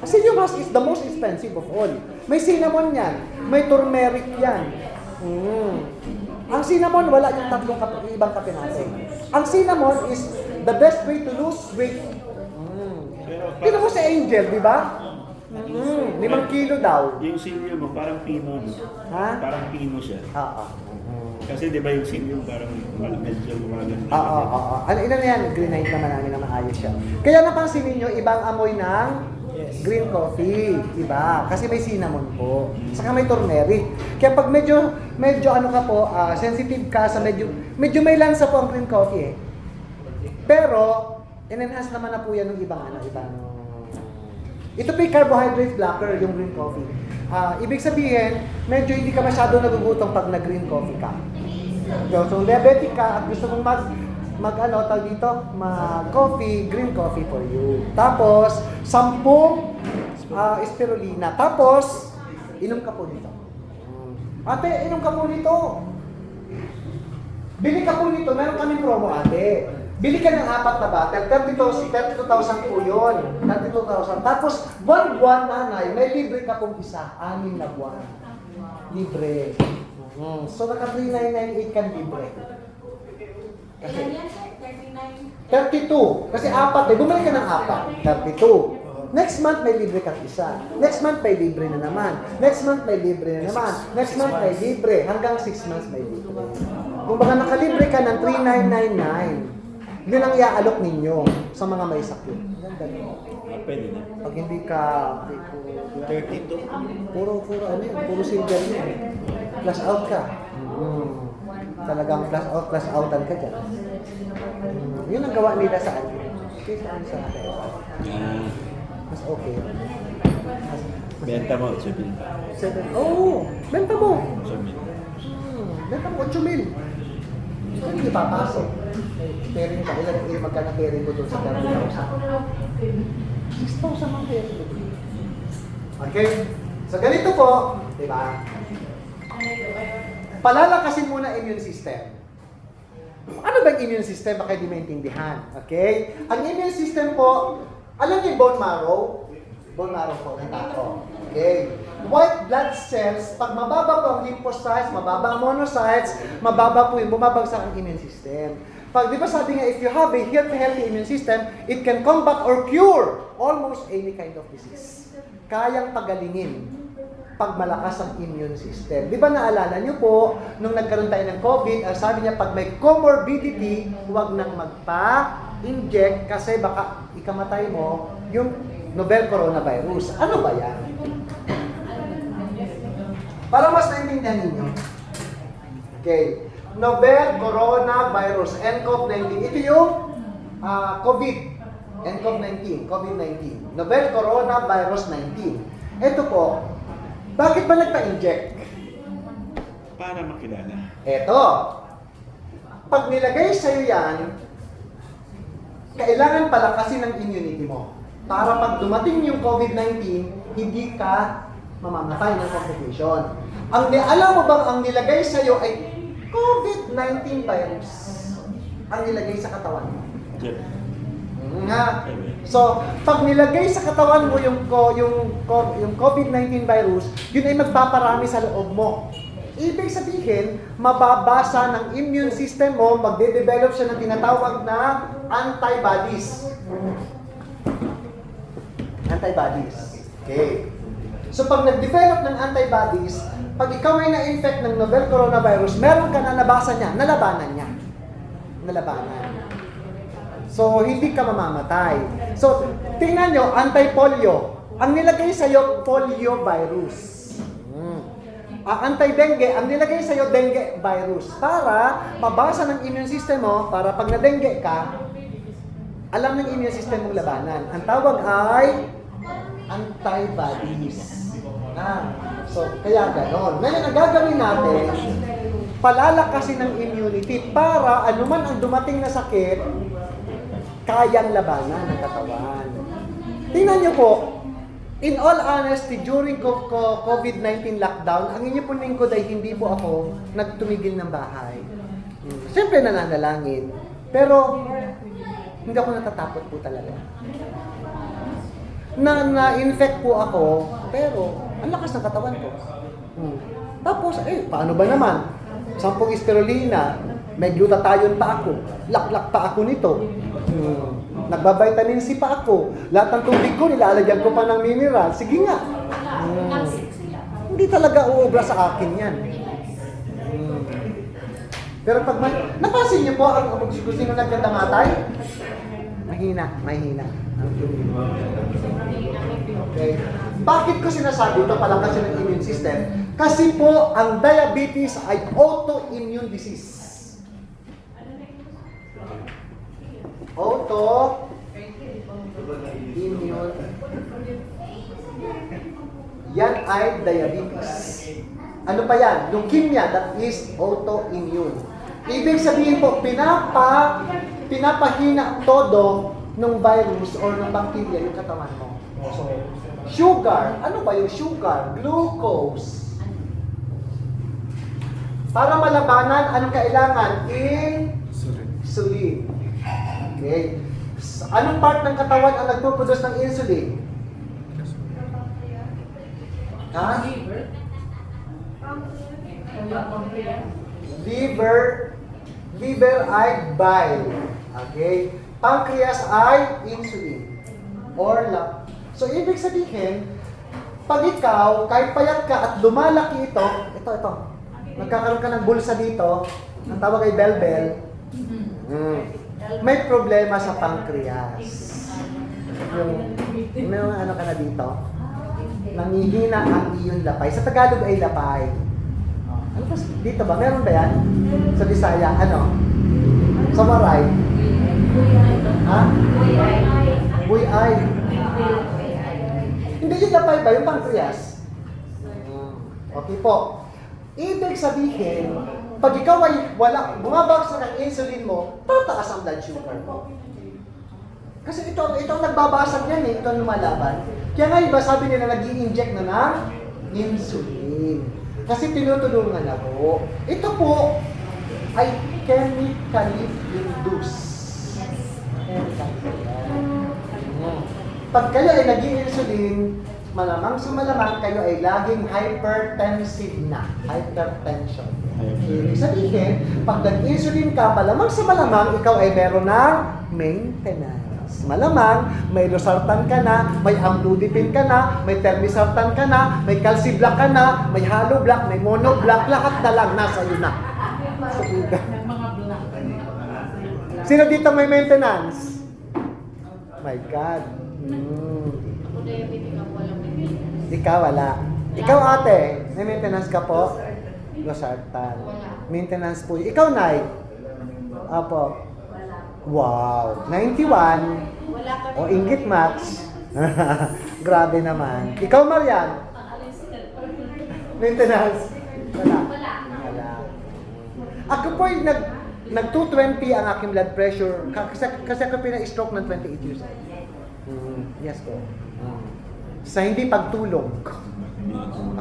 Psyllium husk is the most expensive of all. May cinnamon yan. May turmeric yan. Ang cinnamon, wala yung tatlong ibang kape natin. Ang cinnamon is the best way to lose weight. Tignan mo si Angel, di ba? 5 kilo daw. Yung silyo mo, parang pino. No? Ha? Parang pino siya. Oo. Kasi di ba yung silyo parang medyo gumaganda. Oo. Ano na yan? Grenade naman namin na maayos siya. Kaya napansin ninyo, ibang amoy ng green coffee, diba? Kasi may cinnamon po. Saka may turmeric. Kaya pag medyo ano ka po, sensitive ka sa medyo may lansa po ang green coffee eh. Pero, in-enhance naman na po yan ng ibang ito po yung carbohydrate blocker, yung green coffee. Ibig sabihin, medyo hindi ka masyado nagugutom pag nag-green coffee ka. So, diabetic ka at gusto mong mag-coffee, green coffee for you. Tapos, 10 spirulina. Tapos, inom ka po nito. Ate, inom ka po nito. Bili ka po nito. Meron kaming promo, ate. Bili ka ng 4 na bottle. 32,000 po yun. 32,000. Tapos, buwan-buwan, nanay, may libre ka pong isa. 6 na buwan. Libre. So, naka 3,998 ka libre. Kasi, 32. Kasi 4 eh. Bumalik ka ng 4. 32. Next month may libre kang isa. Next month may libre na naman. Next month may libre na naman. Next month may libre. Hanggang 6 months may libre. Kung baka nakalibre ka ng 3,999, yun ang iaalok ninyo sa mga may sakit. Pwede na. Pag hindi ka 32. puro ano yun, puro silver yun. Flash out ka. Talagang flash outan ka dyan. Yun ang gawa nila sa akin. Okay, sa akin. Mas okay. Benta mo, 8,000. Benta mo. 8,000. Benta mo, 8,000. Hindi papasok. Pairing ka, magkano pairing ko doon sa 30,000? 6,000 ang pairing ko. Okay? So ganito po, di ba? Palalakasin muna immune system. Ano ba ang immune system? Baka di maintindihan. Okay? Ang immune system po, alam niyo bone marrow? Bone marrow po ng tao. Okay? White blood cells, pag mababa po ang lymphocytes, mababa ang monocytes, mababa po yung bumabagsak ang immune system. Pag di ba sabi nga, if you have a healthy immune system, it can combat or cure almost any kind of disease. Kayang pagalingin pag malakas ang immune system. Di ba naalala niyo po, nung nagkaroon tayo ng COVID, ang sabi niya, pag may comorbidity, huwag nang magpa-inject kasi baka ikamatay mo yung novel coronavirus. Ano ba yan? Para mas naintindihan ninyo. Okay. Novel coronavirus, nCoV-19. Ito yung COVID. nCoV-19, COVID-19. Novel coronavirus 19. Ito po, bakit ba nagpa-inject? Para makilala. Ito. Pag nilagay sa'yo yan, kailangan palakasin ang immunity mo. Para pag dumating yung COVID-19, hindi ka mamamatay ng complication. Alam mo bang ang nilagay sa'yo ay COVID-19 virus ang nilagay sa katawan mo? Jeff. Nga. So, pag nilagay sa katawan mo yung COVID-19 virus, yun ay magpaparami sa loob mo. Ibig sabihin, mababasa ng immune system mo, magde-develop siya ng tinatawag na antibodies. Antibodies. Okay. So, pag nag-develop ng antibodies, pag ikaw ay na-infect ng novel coronavirus, meron ka na nabasa niya, nalabanan niya. Nalabanan. So, hindi ka mamamatay. So, tingnan nyo, anti-polio. Ang nilagay sa'yo, polio virus. Anti-dengue, ang nilagay sa'yo, dengue virus. Para mabasa ng immune system mo, para pag na-dengue ka, alam ng immune system mong labanan. Ang tawag ay antibodies. So, kaya ganon. Ngayon, ang gagawin natin, palalakasin ng immunity para anuman ang dumating na sakit, kayang labanan ng katawan. Tingnan nyo po, in all honesty, during COVID-19 lockdown, ang inyo po lingkod ay hindi po ako nagtumigil ng bahay. Siyempre nananalangin, pero hindi ako natatakot po talaga. Na-infect po ako, pero ang lakas ng katawan ko. Tapos, paano ba naman? 10 spirulina, may glutathione pa ako, laklak pa ako nito. Nagba-vitamin C pa ako. Lahat ng tubig ko, nilalagyan ko pa ng mineral. Sige nga. Hindi talaga uubra sa akin yan. Pero pag napansin niyo po, ang gusto nyo nagkadamatay? Mahina ang immune. Okay. Bakit ko sinasabi ito pala kasi ng immune system? Kasi po, ang diabetes ay autoimmune disease. Autoimmune. Yan ay diabetes. Ano pa yan? Leukemia, that is autoimmune. Ibig sabihin po, pinapahina todo ng virus or ng bacteria yung katawan mo. So, sugar. Ano ba yung sugar? Glucose. Para malabanan, anong kailangan? Insulin. Okay. Anong part ng katawan ang nagpo-produce ng insulin? Ha? Liver ay bile. Okay? Pancreas ay insulin. So, ibig sabihin, pag ikaw, kahit payat ka at lumalaki ito, nagkakaroon ka ng bulsa dito, ang tawag ay belbel, may problema sa pancreas. May ano ka na dito? Nangihina ang iyong lapay. Sa Tagalog ay lapay. Ano ba? Dito ba? Meron ba yan? Sa Bisaya? Ano? Sa Waray? Ha? Buy-ay. Hindi yung lapay ba? Yung pancreas? Okay po. Ibig sabihin, pag ikaw ay bumabagsak ang insulin mo, tataas ang blood sugar mo. Kasi ito ang nagbabasag yan eh, ito ang lumalaban. Kaya nga iba sabi nila nag-i-inject na ng insulin. Kasi tinutulungan na po. Ito po ay chemically induced. Pag kayo ay nag-i-insulin, malamang sa malamang kayo ay laging hypertensive na. Hypertension. Ibig sabihin, pag nag-insulin ka, malamang sa malamang ikaw ay meron ng maintenance. Malamang, may losartan ka na, may amlodipine ka na, may termisartan ka na, may calciblock ka na, may haloblock, may monoblock, lahat na lang nasa iyo na. Sino dito may maintenance? My God. Ikaw wala. Ikaw ate, may maintenance ka po? Losartan. Maintenance po. Ikaw Nay? Apo. Wow. 91. O inggit max. Grabe naman. Ikaw Marian? Maintenance? Wala. Ako po ay nag 220 ang aking blood pressure kasi ako pina-stroke ng 28 years old. Yes po. Sa hindi pagtulog.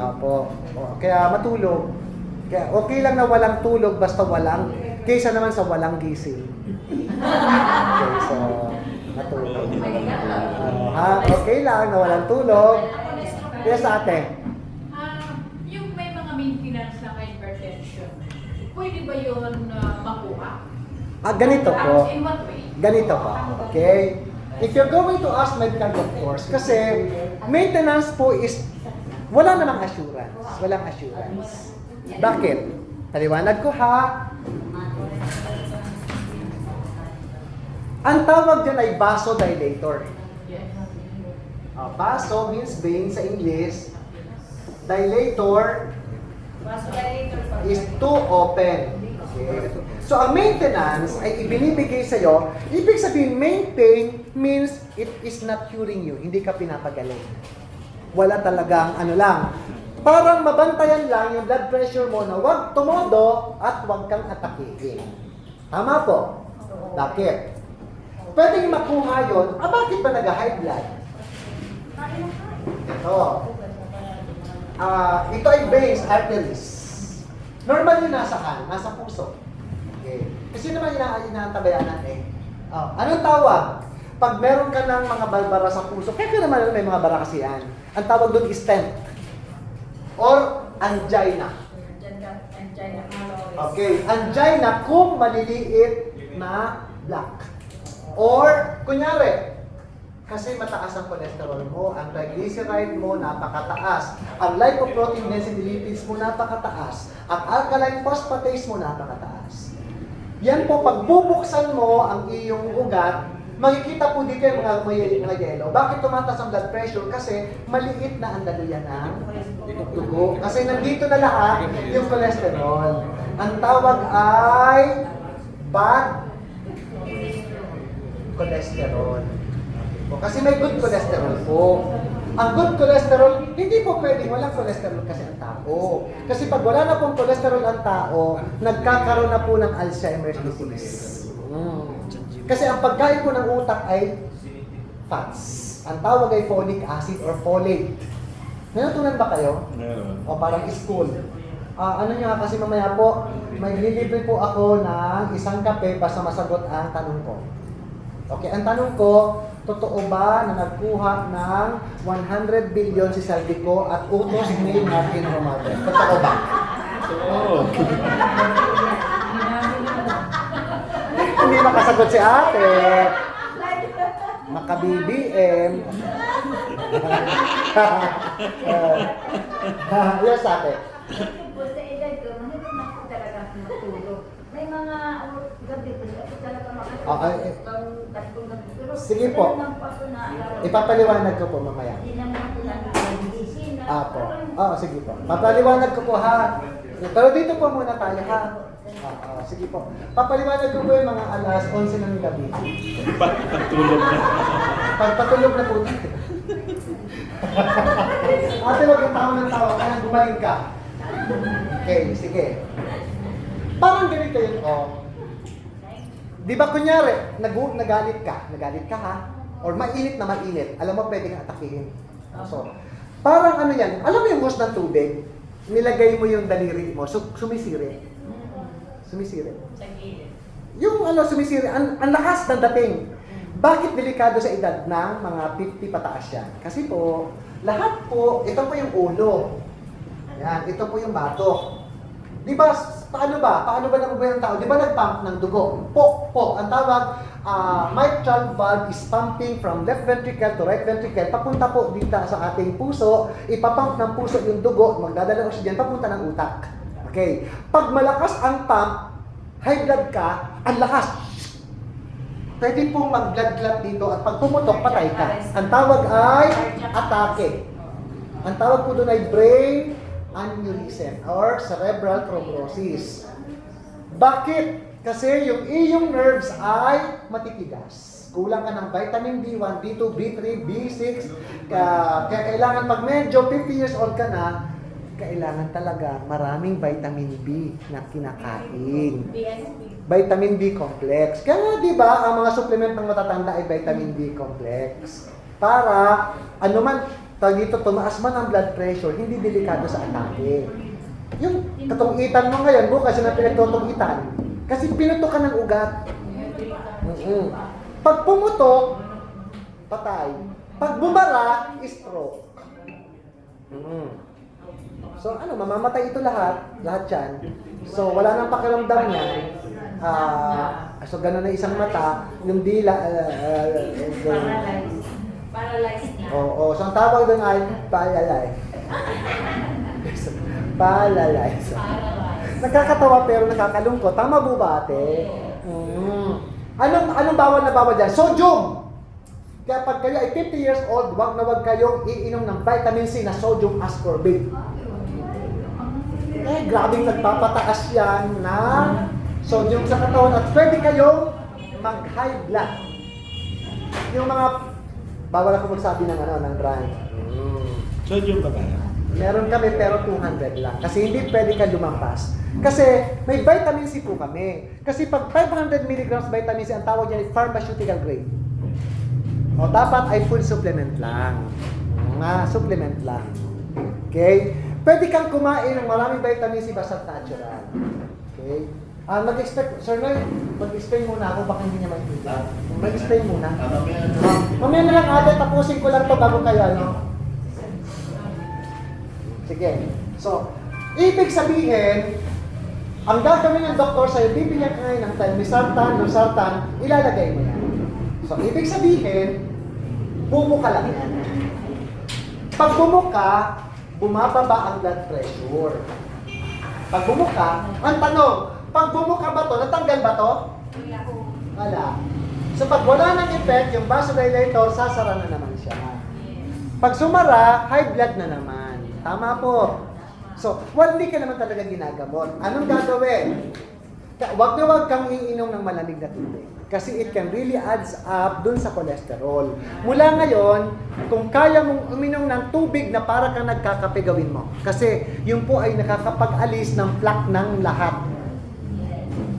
Apo. Kaya matulog. Kaya okay lang na walang tulog basta walang kaysa naman sa walang gising. Okay, so matulog. Okay lang na walang tulog. Kaya sa ate. Yung may mga maintenance ng hypertension, pwede ba yun makuha? Ganito po. In what way? Ganito po. Okay? If you're going to ask medical doctors, kasi maintenance po is wala namang assurance. Walang assurance. Bakit? Paliwanag ko ha. Ang tawag dyan ay vasodilator. Vaso means vein sa English. Dilator is to open. Okay. So, ang maintenance ay ibinibigay sa'yo. Ibig sabihin, maintain means it is not curing you. Hindi ka pinapagaling. Wala talagang ano lang. Parang mabantayan lang yung blood pressure mo na huwag tumodo at huwag kang atakihin. Tama po? Bakit? Pwedeng makuha yun. Bakit ba nag-high blood? Ito ay veins, arteries. Normally nasa nasa puso. Okay. Kasi naman inaantabayan natin. Anong tawag? Pag meron ka ng mga balbara sa puso, kaya naman may mga bara kasi yan. Ang tawag doon is stent. Or angina. Okay, angina kung maliliit na block. Or, kunyari, kasi mataas ang cholesterol mo, ang triglyceride mo napakataas, ang lipoprotein density lipids mo napakataas, ang alkaline phosphatase mo napakataas. Yan po, pag bubuksan mo ang iyong ugat, Makikita po dito yung mga yellow. Bakit tumataas ang blood pressure? Kasi maliit na ang daluyan ng dugo. Kasi nandito na lahat yung cholesterol. Ang tawag ay bad cholesterol. O, kasi may good cholesterol po. Ang good cholesterol, hindi po pwedeng walang cholesterol kasi ang tao. Kasi pag wala na pong cholesterol ang tao, nagkakaroon na po ng Alzheimer's disease. Kasi ang pagkain po ng utak ay fats. Ang tawag ay folic acid or folate. Natutunan ba kayo? Meron. O parang school. Ano nyo nga kasi mamaya po, may libre po ako ng isang kape basta masagot ang tanong ko. Okay, ang tanong ko, totoo ba na nagkuha ng 100 billion si Saldico at utos ni Martin Romualdez? Totoo ba? Oo. Hindi makasagot si ate. Maka-BBM. Yes, ate. Po, sa edad ko, mahirap na po talaga matulog. May mga gabi po, ako talaga tatlong gabi. Pero Sige po. wala naman po ako na Ipapaliwanag ko po mamaya. Hindi naman po namin nagigising na. Apo. Oo, sige po. Papaliwanag ko po ha. Pero dito po muna tayo ha. Sige po. Papaliwanag ko po yung mga alas 11 ng gabi. Pagtulog na. Pagpatulog na po tayo. Ate, wag yung tao ng tao. Kaya gumaling ka. Okay, sige. Parang ganito yun, Di ba kunyari, nagalit ka ha? Or mainit na mainit, alam mo pwede kang atakihin. So, parang ano yan, alam mo yung hose ng tubig, nilagay mo yung daliri mo, sumisiri. Sumisiri. Yung sumisiri, ang lakas ng dating. Bakit delikado sa edad ng mga 50 pataas yan? Kasi po, lahat po, ito po yung ulo. Yan, ito po yung batok. Di ba, paano ba nabubuhay ng tao? Di ba nag-pump ng dugo? Po. Ang tawag, mitral valve is pumping from left ventricle to right ventricle. Papunta po dito sa ating puso, ipapump ng puso yung dugo, magdadala ng oxygen, papunta ng utak. Okay. Pag malakas ang pump, high blood ka, ang lakas. Pwede pong mag-blood clot dito at pag pumutok, patay ka. Ang tawag ay atake. Ang tawag po doon ay brain aneurysm or cerebral thrombosis. Bakit? Kasi yung iyong nerves ay matitigas. Kulang ka ng vitamin B1, B2, B3, B6. Kaya kailangan pag medyo 50 years old ka na, kailangan talaga maraming vitamin B na kinakain. Vitamin B complex. Kaya di ba ang mga supplement ng matatanda ay vitamin B complex. Para dito tumaas man ang blood pressure, hindi delikado sa atake. Yung katungitan mo ngayon, bukas na pinagtutungitan. Kasi pinutok ka ng ugat. Pag pumutok, patay. Pag bumara, stroke. So mamamatay ito lahat yan. So wala nang pakiramdam niya. So gano'n na isang mata, yung dila, Paralyzed na. Oo, so ang tawag doon ay paralyze. Paralyze. Nakakatawa pero nakakalungkot. Tama po ba, ate? Anong bawal na bawal dyan? Sodium! Kaya pag kayo ay 50 years old, wag na wag kayong iinom ng vitamin C na sodium ascorbate. Grabing nagpapataas yan ng sodium sa katawan at pwede kayong mag-high blood. Yung mga bawal ako magsabi ng brand. Sodium ba ba? Meron kami pero 200 lang. Kasi hindi pwede ka lumampas. Kasi may vitamin C po kami. Kasi pag 500 mg vitamin C, ang tawag niya ay pharmaceutical grade. O dapat ay full supplement lang. Supplement lang. Okay? Pwede kang kumain ng maraming vitamin C basta natural. Okay? Sir Noy, mag-explain muna ako, baka hindi niya maintindihan. Mag-explain muna. Mamaya na lang ate, tapusin ko lang to bago kayo, Sige. So, ibig sabihin, ang gagawin ng doktor sa'yo, bibigyan ka ngayon ng telmisartan, losartan, ilalagay mo yan. So, ibig sabihin, bumuka lang yan. Pag bumuka, bumababa ang blood pressure. Pag bumuka, ang tanong, pag bumuka ba to, natanggal ba to? Wala. So pag wala ng effect, yung vasodilator, sasara na naman siya. Pag sumara, high blood na naman. Tama po. So, hindi ka naman talaga ginagamot. Anong gagawin? Wag na wag kang iinom ng malamig na tubig. Kasi it can really adds up dun sa cholesterol. Mula ngayon, kung kaya mong uminom ng tubig na para kang nagkakape, gawin mo. Kasi yun po ay nakakapag-alis ng plaque ng lahat.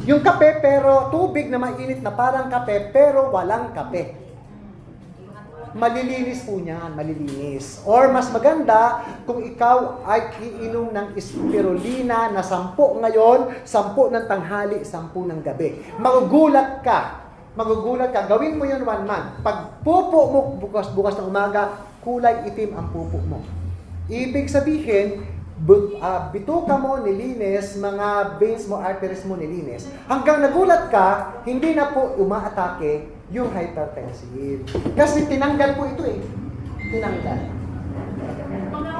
Yung kape pero tubig na mainit na parang kape pero walang kape. Malilinis po niyan, malilinis. Or mas maganda kung ikaw ay iinom ng spirulina na 10 ngayon, 10 ng tanghali, 10 ng gabi. Magugulat ka. Gawin mo yun 1 month. Pag pupo mo bukas ng umaga, kulay itim ang pupo mo. Ibig sabihin, bituka mo nilinis, mga veins mo, arteries mo nilinis. Hanggang nagulat ka, hindi na po umaatake yung hypertensive. Kasi tinanggal po ito eh. Tinanggal. Mga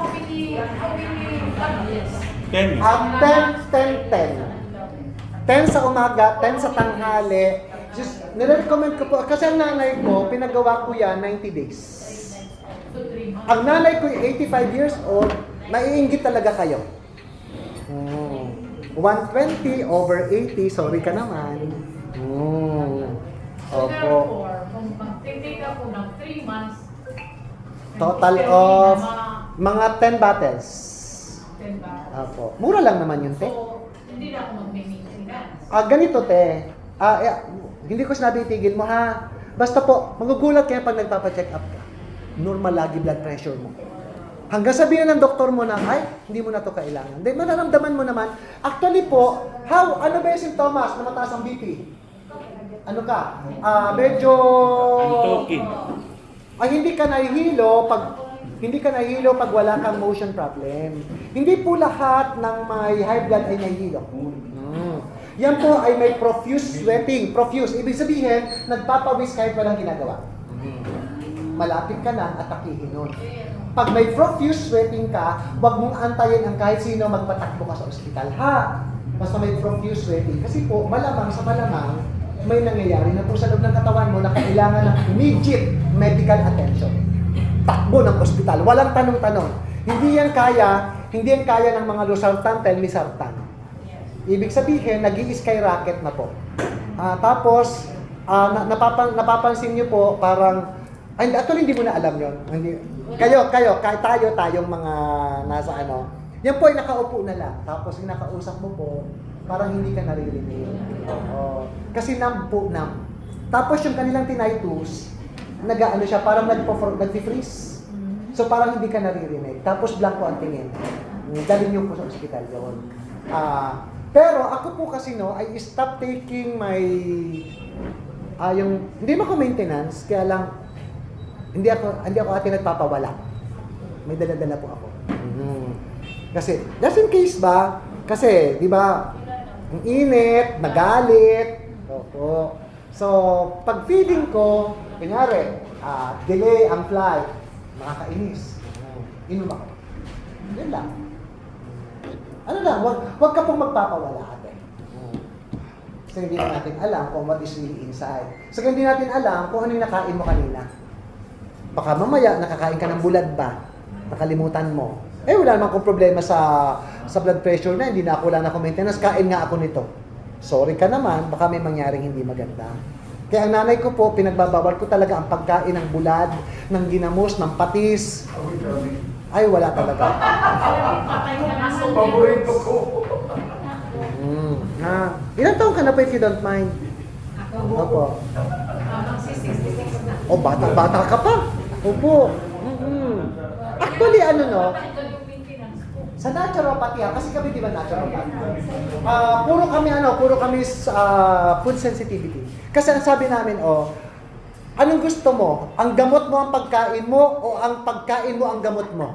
tablets. 10. 10 sa umaga, 10 sa tanghali. Just, nire-recommend ko po, kasi ang nanay ko, pinagawa ko yan 90 days. So 3 months. Ang nanay ko 85 years old, maiinggit talaga kayo. 120 over 80, sorry ka naman. So Opo. therefore, kung mag-take ako ng 3 months, Total of mga 10 bottles. 10 ba? Opo. Mura lang naman yun, te. So, hindi na ako mag-maintenance. Ganito, te. Hindi ko sinabi itigil mo, ha? Basta po, magugulat kayo pag nagpapacheck up ka. Normal lagi blood pressure mo. Hanggang sabihin ng doktor mo na, ay, hindi mo na to kailangan. Then, mararamdaman mo naman, actually po, ano ba yung sintomas na mataas ang BP? Ano ka? Medyo... Antoki. Hindi ka nahihilo pag wala kang motion problem. Hindi po lahat ng may high blood ay nahihilo. Yan po ay may profuse sweating. Profuse, ibig sabihin, nagpapawis kahit walang ginagawa. Malapit ka na at atakihin nun. Pag may profuse sweating ka, wag mong antayin ang kahit sino magpatakbo ka sa ospital, ha? Basta may profuse sweating. Kasi po, malamang sa malamang, may nangyayari na po sa loob ng katawan mo na kailangan ng immediate medical attention. Takbo ng ospital. Walang tanong-tanong. Hindi yan kaya ng mga losartan, telmisartan. Ibig sabihin, nag-i-skyrocket na po. Tapos, napapansin niyo po, parang, actually hindi mo na alam yon. Tayong mga nasa ano. Yan po ay nakaupo na lang. Tapos yung nakausap mo po, parang hindi ka naririnig. Kasi numb. Tapos yung kanilang tinnitus, nag-ano siya, parang nag-freeze. So parang hindi ka naririnig. Tapos blanco ang tingin. Dalhin niyo po sa ospital yun. Pero ako po kasi I stop taking my hindi mo ko maintenance, kaya lang hindi ako ate nagpapawala. May dala-dala po ako. Kasi just in case ba, kasi di ba, ang init, nagalit. Opo. So, pag feeling ko, kunyari, delay ang flight, makakainis. Inom ako. Yan lang. Ano lang, wag ka pong magpapawala, ate. Kasi hindi natin alam kung what is really inside. So, hindi natin alam kung ano yung nakain mo kanina. Baka mamaya, nakakain ka ng bulad ba? Nakalimutan mo. Wala naman kong problema sa blood pressure na, hindi na ako wala na akong maintenance, kain nga ako nito. Sorry ka naman, baka may mangyaring hindi maganda. Kaya ang nanay ko po, pinagbabawal ko talaga ang pagkain ng bulad, ng ginamos, ng patis. Ay, wala talaga. Paborito ko. Ilang taon ka na po if you don't mind? Opo. Magsi-66 na. Bata ka pa. Opo. Actually, sa naturopathy, kasi kami di ba naturopathy? Puro kami food sensitivity. Kasi ang sabi namin, anong gusto mo? Ang gamot mo ang pagkain mo o ang pagkain mo ang gamot mo?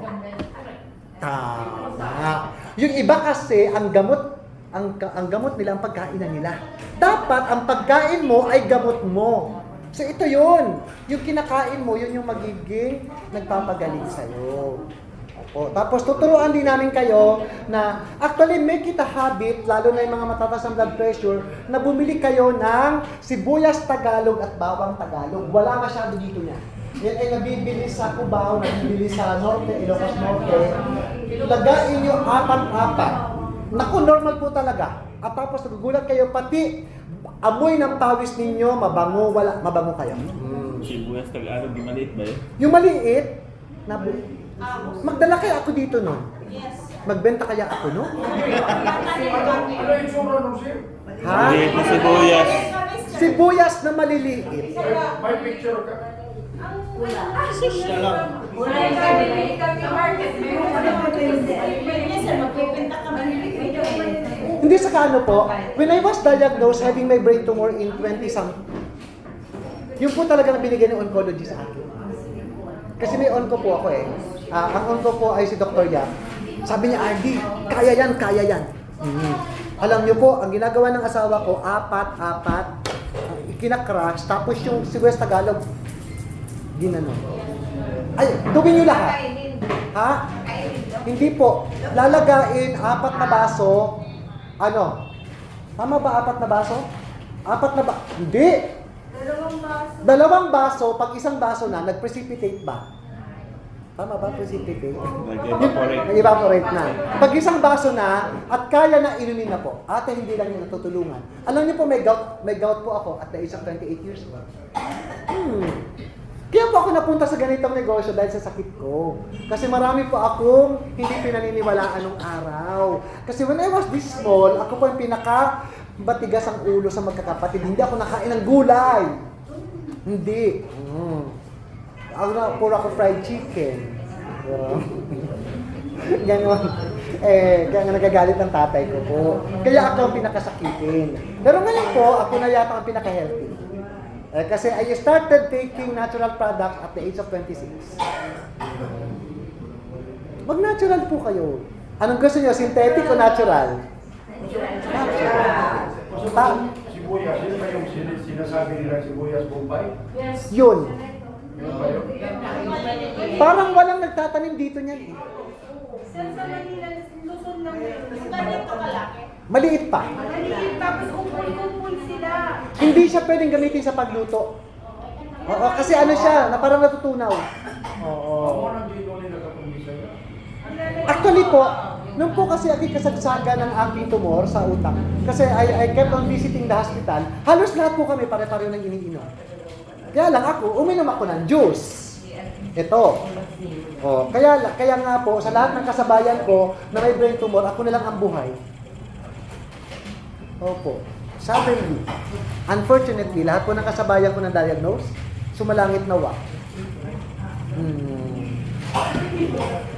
Tama. Yung iba kasi, ang gamot nila ang pagkain na nila. Dapat ang pagkain mo ay gamot mo. So ito yun. Yung kinakain mo, yun yung magiging nagpapagaling sa'yo. O, tapos tuturuan din namin kayo na actually make it a habit, lalo na yung mga matataas ang blood pressure, na bumili kayo ng sibuyas Tagalog at bawang Tagalog. Wala masyado dito niya. Yan ay nabibili sa Cubao, nabibili sa Norte, Ilocos Norte. Lagain nyo 4-4. Naku, normal po talaga. At tapos nagugulat kayo, pati amoy ng pawis ninyo, mabango, mabango kayo. Sibuyas Tagalog, yung maliit ba yun? Yung maliit, magdala kaya ako dito no? Magbenta kaya ako no? Ano yung tsura nung sir? Ha? Maliit na sibuyas. Sibuyas na maliliit. May picture ka. Siya lang. Wala yung kami market. Hindi sa kano po, when I was diagnosed having my brain tumor in 20-something, yun po talaga na binigay ng oncology sa akin. Kasi may onco po ako eh. Ang onco po ay si Dr. Yap. Sabi niya, RD, kaya yan, kaya yan. Alam niyo po, ang ginagawa ng asawa ko, 4-4, ikinakrush, tapos yung sibuyas Tagalog, ginano. Ay, dugin niyo lahat. Ha? Hindi po. Lalagain 4 na baso. Ano? Tama ba 4 na baso? 4 na ba? Hindi! 2 baso, pag isang baso na, nag-precipitate ba? Tama ba, precipitate? Nag-evaporate. Nag-evaporate na. Pag isang baso na, at kaya na inumin na po. Ate, hindi lang yung natutulungan. Alam niyo po, may gout po ako at the age of 28 years old. Kaya po ako napunta sa ganitong negosyo dahil sa sakit ko. Kasi marami po akong hindi pinaniniwalaan nung araw. Kasi when I was this small, ako po yung batigas ang ulo sa magkakapatid. Hindi ako nakain ng gulay. Hindi. Puro ako fried chicken. Ganon. Kaya nga nagagalit ng tatay ko po. Kaya ako ang pinakasakitin. Pero ngayon po, ako na yata ang pinaka-healthy. Kasi I started taking natural products at the age of 26. Mag-natural po kayo. Anong gusto niyo? Synthetic o natural? Sibuyas, yun ba yung sinasabi nila sibuyas Bombay? Yun. Yun ba yun? Parang walang nagtatanim dito niyan eh. Sa Manila, Luzon lang yun. Ganito kalaki. Maliit pa. Maliit, tapos upol-upol sila. Hindi siya pwedeng gamitin sa pagluto. Oo, kasi ano siya, na parang natutunaw. Oo. Ako nandito nila kapag-isa yun. Actually po, nung po kasi aking kasagsaga ng aking tumor sa utak, kasi I kept on visiting the hospital, halos lahat po kami pare-pareho ng iniinom. Kaya lang ako, uminom ako ng juice. Ito. Oh, kaya nga po, sa lahat ng kasabayan ko na may brain tumor, ako na lang ang buhay. Opo. Suddenly, unfortunately, lahat po ng kasabayan ko na diagnose, sumalangit nawa.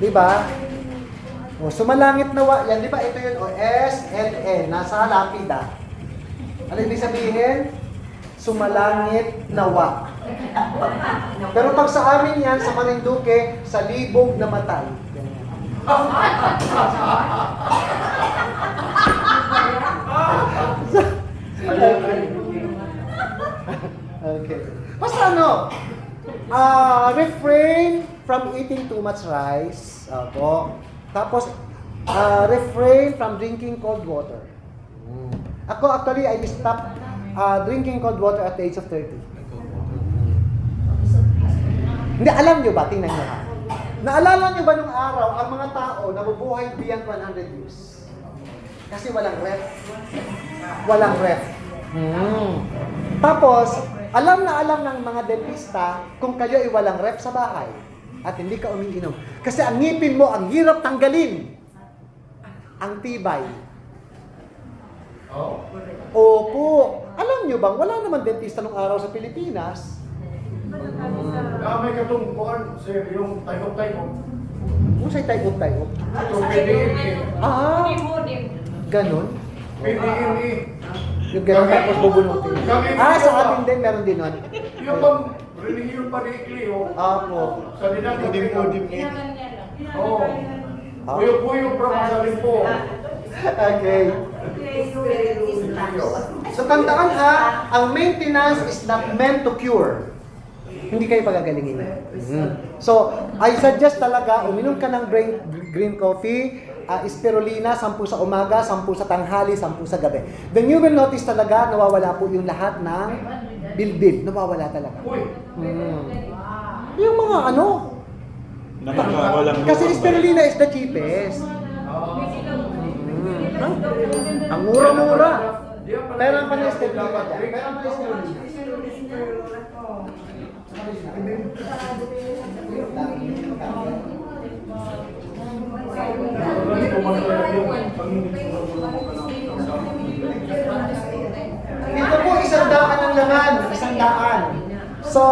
Diba? O, sumalangit nawa. Yan, di ba? Ito yun. O, S-N-N. Nasa lapida. Ano ibig sabihin? Sumalangit nawa. Pero pag sa amin yan, sa Marinduque, sa libog na matay. Okay. Basta ano, refrain from eating too much rice. Opo. Tapos, refrain from drinking cold water. Ako actually, I stopped drinking cold water at the age of 30. Hindi, alam nyo ba? Tingnan nyo ha. Naalala nyo ba nung araw, ang mga tao nabubuhay beyond 100 years? Kasi walang ref. Walang ref. Tapos, alam na alam ng mga dentista kung kayo ay walang ref sa bahay at hindi ka umiinom. Kasi ang ngipin mo, ang hirap tanggalin. Ang tibay. Oh. Opo. Alam nyo bang, wala naman dentista nung araw sa Pilipinas. May katungkuhan, sir, yung tayo-tayo. Kung sa'y tayo-tayo. Ito, PDME. Ganon. PDME. Yung ganon tapos bubunutin. Sa atin din, meron din nun. Yung bang religion pa ni Ikleo, Opo. sa dinag-udim Kinagal niya lang. Oo. Puyo-puyo from masalim po. Okay. So tandaan ha, ang maintenance is not meant to cure. Hindi kayo pagagalingin. So, I suggest talaga, uminom ka ng green coffee, spirulina, 10 sa umaga, 10 sa tanghali, 10 sa gabi. Then you will notice talaga, nawawala po yung lahat ng bilbil. Nawawala talaga. Yung mga ano, Nakakawalang kasi spirulina is the cheapest. Ang mura-mura. Pero ang panay spirulina dyan. Pero ang panay spirulina. Ito po, 100 ang laman. 100. So,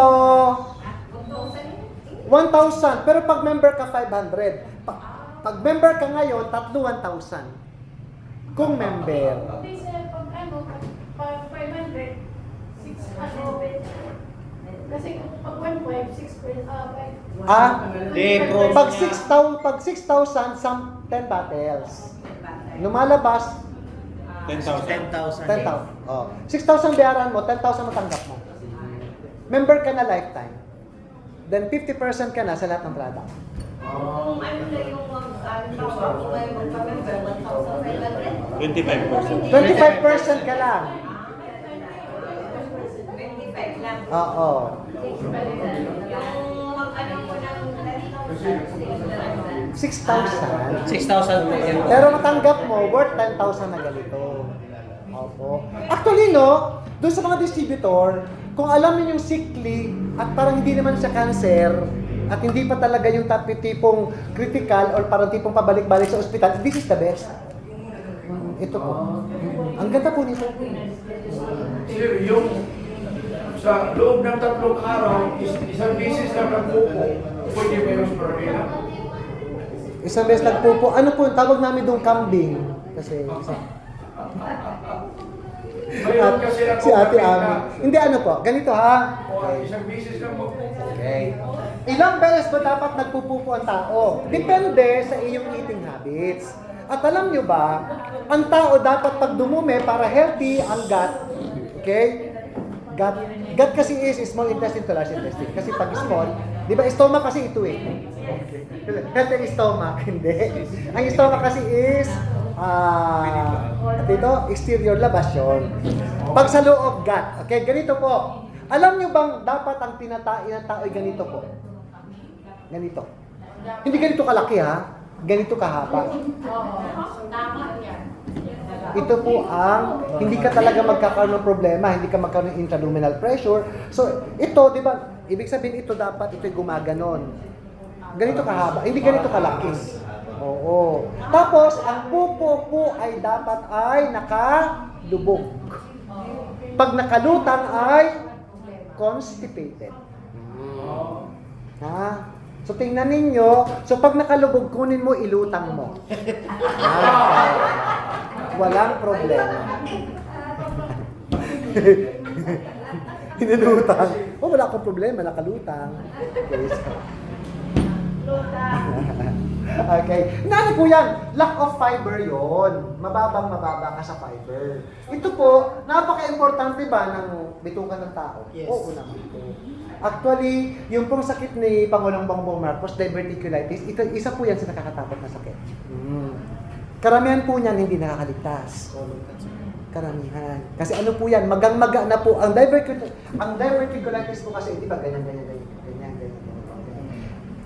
1,000. Pero pag member ka, 500. Pag member ka ngayon, 1,000. Kung member. Hindi sir, pag ano, pag 500, 600. Kasi pag 1.5, 6 Pag 6,000, some 10 bottles. Lumalabas, 10,000. 10,000. Oh. 6,000 bayaran mo, 10,000 matanggap mo. Member ka na lifetime. Then 50% ka na sa lahat ng product. Kung ano na yung halimbawa, kung may magpa-member, 1,500. 25%. 25% ka lang. 25 lang. Oo. Yung ano ko ng 6,000. 6,000 po yan. Pero matanggap mo, worth 10,000 na ganito. Opo. Actually, no, doon sa mga distributor, kung alam niyo yung sickly at parang hindi naman siya cancer at hindi pa talaga yung tipong critical or parang tipong pabalik-balik sa ospital, this is the best. Ito po. Ang ganda po nito. Sir, yung sa loob ng 3 araw, isang beses lang nagpupo, pwede ba yung spirulina? Isang beses nagpupo. Ano po, tawag namin doon kambing. Kasi Mayroon kasi ako si Ate kapit Ami. Hindi ano po, ganito ha. isang beses lang magpupo. Okay. Ilang beses ba dapat nagpupupo ang tao? Depende sa iyong eating habits. At alam nyo ba, ang tao dapat pag dumumi para healthy ang gut. Okay? Gut kasi is small intestine to large intestine. Kasi pag small, di ba stomach kasi ito eh. Healthy stomach, hindi. Ang stomach kasi is dito, exterior labas yun. Pag sa loob, gut. Okay, ganito po. Alam nyo bang dapat ang tinatain ng tao ay ganito po? Ganito. Hindi ganito kalaki ha. Ganito kahaba. Tama yan. Ito po ang hindi ka talaga magkakaroon ng problema, hindi ka magkaroon ng intraluminal pressure. So, ito, di ba, ibig sabihin ito dapat, ito'y gumaganon. Ganito kahaba, hindi ganito kalaki. Oo. Tapos, ang pupo po ay dapat ay nakalubog. Pag nakalutang ay constipated. Ha? So, tingnan ninyo. So, pag nakalubog, kunin mo, ilutang mo. Walang problema. Inilutang. Oh, wala akong problema, nakalutang. Okay, so. Okay. Ano po yan? Lack of fiber yon. Mababa ka sa fiber. Ito po, napaka-importante ba ng bitukan ng tao? Yes. Oo naman po. Actually, yung pong sakit ni Pangulong Bongbong Marcos, diverticulitis, ito, isa po yan sa nakakatakot na sakit. Karamihan po niyan hindi nakakaligtas. Karamihan. Kasi ano po yan, magang-maga na po. Ang diverticulitis po kasi, di ba, ganyan.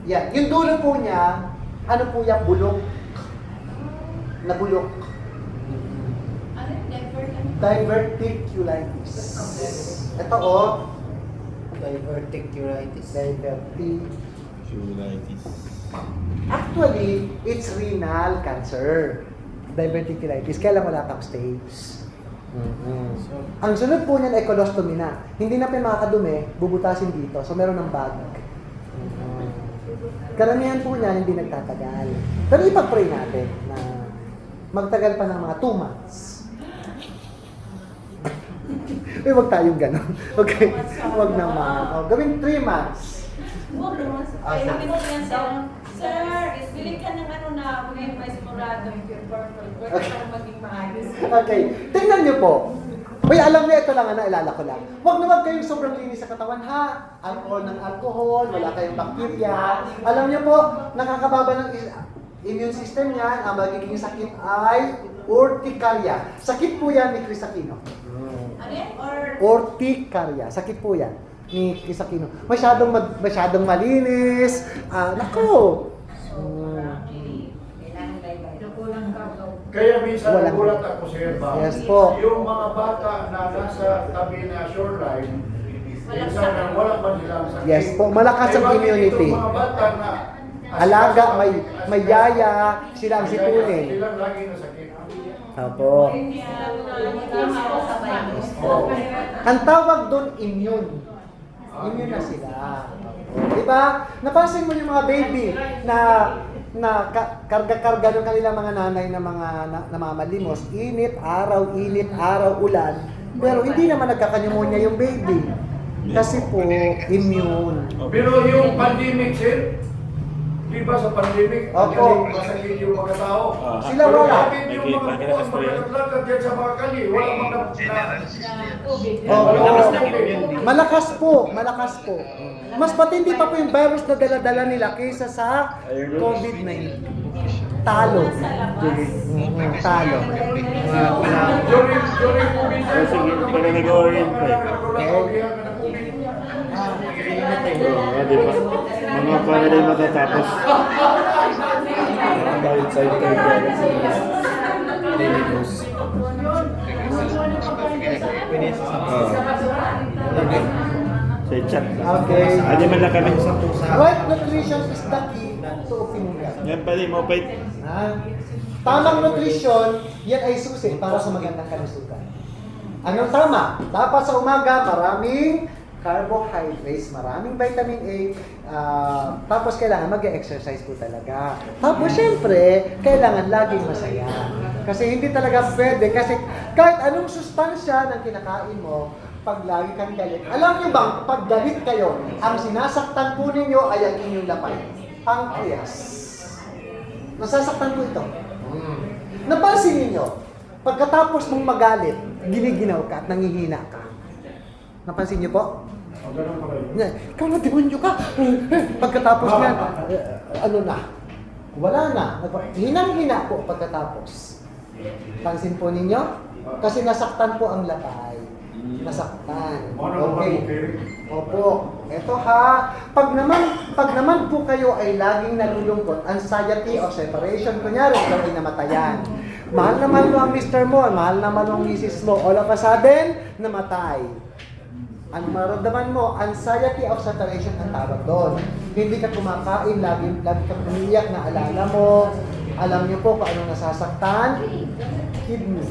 Yan. Yung dulo po niya, ano po yan, bulok. Nabulok. Ano yung Diverticulitis. Ito oh. Diverticulitis. Cheilitis. Actually, it's renal cancer. Diverticulitis. Kaya lang wala pang stage. Ang sunod po niyan ay colostomy na. Hindi na pa makakadumi, bubutasin dito. So meron ng bag. Karamihan po niyan hindi nagtatagal. Pero ipag-pray natin na magtagal pa ng mga 2 months. Eh, wag tayong gano'n. Okay, wag naman. Oh, gawin 3 months. Ay, sabi ko yan, sir, bili ka ng ano na, may esmerado, yung purple, para maging maayos. Okay, tingnan niyo po. Uy, alam niyo, ito lang, naalala ko lang. Huwag na huwag kayong sobrang linis sa katawan, ha? Alcohol ng alcohol, wala kayong bakterya. Alam niyo po, nakakababa ng immune system yan. Ang magiging sakit ay urticaria. Sakit po yan ni Chris Aquino. Ano yan? Or Urticaria. Sakit po yan ni Chris Aquino. Masyadong malinis. Nako. Kailangan bye-bye. kulang ka. Kaya minsan Walang- nagulat ako sa iba. Yes po. Yung mga bata na nasa tabi na shoreline, Walang minsan sakit. walang man nilang sakit. Yes po, malakas ang Eh, bakit immunity. itong mga bata na Alaga, may yaya, sila ang sipunin. Sila lagi na sakit. Opo. Opo. Ang tawag doon, immune. Immune na sila. Diba? Napansin mo yung mga baby na karga-karga ng kanilang mga nanay na mga namamalimos. Init, araw, ulan. Pero hindi naman nagkakanyumonya yung baby. Kasi po, immune. Pero yung pandemic, sir, di ba sa pandemic, Opo. masakit yung mga tao. Sila Pero wala. bakit yung mga buwan, magkakaglagat yan sa mga kali, wala mga COVID. Oo. Malakas po. Mas patindi pa po yung virus na dala-dala nila kaysa sa COVID-19. Talo. Talo. During COVID, Kasi hindi ka na nag-orient pa eh. Oo, di ba? Mga pa na rin matatapos. Dahil sa ito sa chat. Okay. Hindi man lang kami sa Right nutrition is the key to opinion. yan pala mo pa Tamang nutrition, yan ay susi para sa magandang kalusugan. Anong tama? Dapat sa umaga, maraming carbohydrates, maraming vitamin A, tapos kailangan mag-exercise po talaga. Tapos syempre, kailangan laging masaya. Kasi hindi talaga pwede, kasi kahit anong sustansya ng kinakain mo, pag lagi kang galit. Alam niyo bang, pag galit kayo, ang sinasaktan po ninyo ay ang inyong lapay. Pancreas. Nasasaktan po ito. Napansin ninyo, pagkatapos mong magalit, giniginaw ka at nangihina ka. Napansin niyo po? Ikaw na, demonyo ka. Pagkatapos niyan, ano na? Wala na. Hinang-hina po pagkatapos. Pansin po ninyo? Kasi nasaktan po ang lapay. Nasaktan. Okay. Opo. Eto ha. Pag naman po kayo ay laging nalulungkot, anxiety or separation, kunyari, ikaw ay namatayan. Mahal naman mo ang mister mo, mahal naman mo ang misis mo, all of a sudden, namatay. Ang maramdaman mo, anxiety of separation ang tawag doon. Hindi ka kumakain, lagi ka umiiyak na alala mo. Alam niyo po kung anong nasasaktan? Kidney.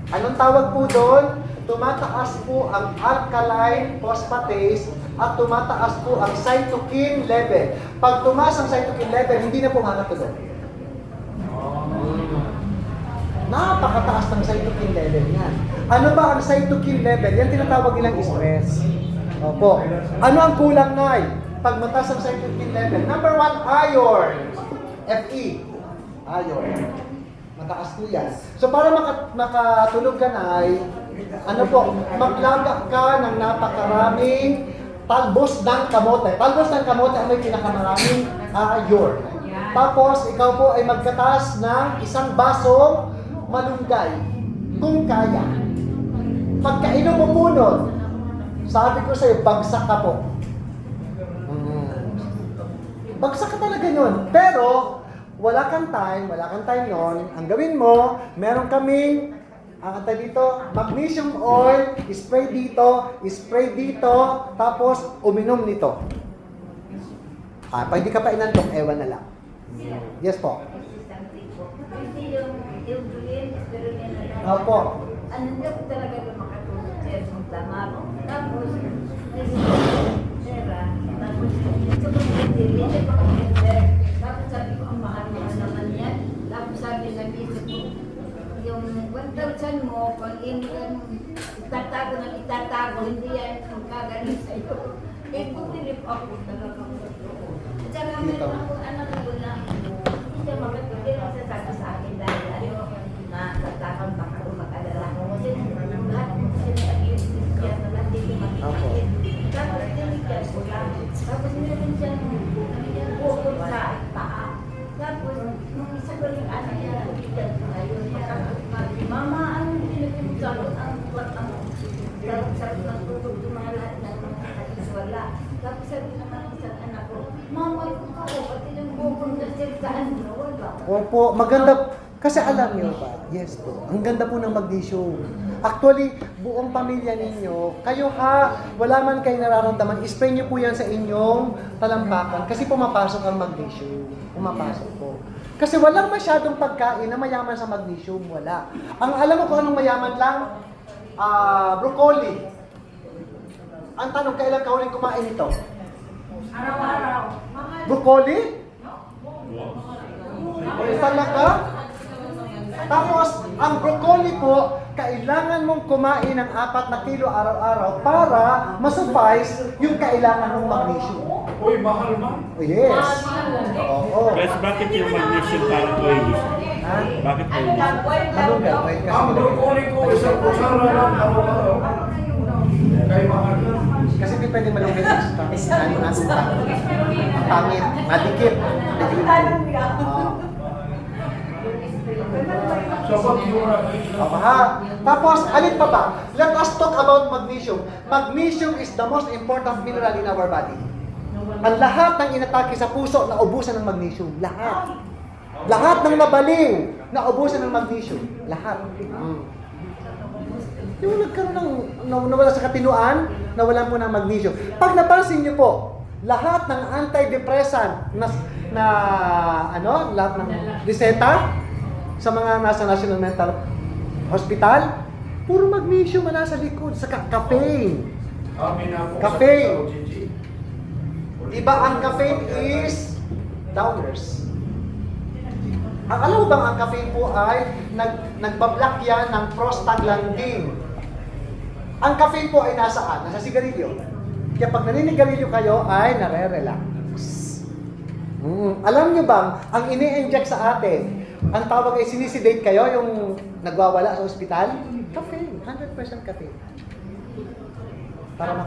Anong tawag po doon? Tumataas po ang alkaline phosphatase at tumataas po ang cytokine level. Pag tumaas ang cytokine level, hindi na po makakatulog. Napakataas ng cytokine level niyan. Ano ba ang cytokine level? Yan tinatawag nilang stress. Opo. Ano ang kulang, Nay? Pag mataas ang cytokine level. Number 1, iron. Fe. Iron. Mataas po yan. So para makatulog ka, Nay, ano po, maglagak ka ng napakaraming talbos ng kamote. Talbos ng kamote ang may pinakamaraming iron. Tapos, ikaw po ay magkataas ng isang basong malunggay, kung kaya. Pagkainom mo po nun, sabi ko sa'yo, bagsak ka po. Bagsak ka talaga nun. Pero, wala kang time nun. Ang gawin mo, meron kaming, ang dito, magnesium oil, spray dito, tapos uminom nito. Pag hindi ka pa inantok, ewan na lang. Yes po. Hindi yung green, spirulina na. Opo. Ano niya po talaga yung makatulog siya sa tama. Tapos, pera. Tapos, gusto ko hindi tapos sabi ko, ang mahal naman yan. Tapos sabi ng isip ko, yung 1,000 mo, pag itatago, hindi yan magkagaling sa'yo. Eh, bumilip ako talaga. At saka meron ako, anak ko na, hindi siya makatulog, hindi lang sasabi sa akin dahil natatakang baka mag-alala ko. Kasi lahat mo kasi nag-iisip siya na lahat dito makikita. Tapos tinigyan ko lang. Tapos meron siyang bukod sa paa. Tapos, nung isa ko yung anak niya, tinigyan ko na yun. Mama, ano tinigyan mo sa ang buwan ang sarap ng tutog yung mga lahat ng mga kalis wala. Tapos sabi naman ng isang anak ko, Mama, yung ako, pati yung bukod na siya saan na wala. Opo, maganda. Kasi alam niyo ba, yes po, ang ganda po ng magnesium. Actually, buong pamilya ninyo, kayo ha, wala man kayo nararamdaman, spray niyo po yan sa inyong talampakan kasi pumapasok ang magnesium. Pumapasok po. Kasi walang masyadong pagkain na mayaman sa magnesium, wala. Ang alam mo kung anong mayaman lang? Broccoli. Ang tanong, kailan ka huling kumain ito? Araw-araw. Broccoli? Talaga? Tapos, ang broccoli po, kailangan mong kumain ng 4 na kilo araw-araw para masuffice yung kailangan ng magnesium. Uy, mahal man. Oh, yes. Oo. Guys, bakit yung magnesium parang oily? Ha? Bakit oily? Anong gagawin kasi? Ang broccoli ko, isang kusara lang araw-araw. Kay mahal. Kasi di pwede malungkit extra. Ano natin pangit. Ang pangit, madikit. Sabat yung Ha? Tapos, alin pa ba? Let us talk about magnesium. Magnesium is the most important mineral in our body. Ang lahat ng inatake sa puso, naubusan ng magnesium. Lahat. Lahat ng nabaliw, naubusan ng magnesium. Lahat. Yung nagkaroon ng, nawala sa katinuan, nawalan po ng magnesium. Pag napansin niyo po, lahat ng antidepressant lahat ng reseta sa mga nasa National Mental Hospital, puro magnesium na nasa likod, saka caffeine. Amin ako. Caffeine. Diba ang caffeine is downers? Ang alam mo bang ang caffeine po ay nagbablock yan ng prostaglandin. Ang caffeine po ay nasaan? Nasa sigarilyo. Kaya pag naninigarilyo kayo ay nare-relax. Alam nyo bang ang ini-inject sa atin, ang tawag ay sinisedate kayo, yung nagwawala sa ospital? Caffeine. 100% caffeine. Para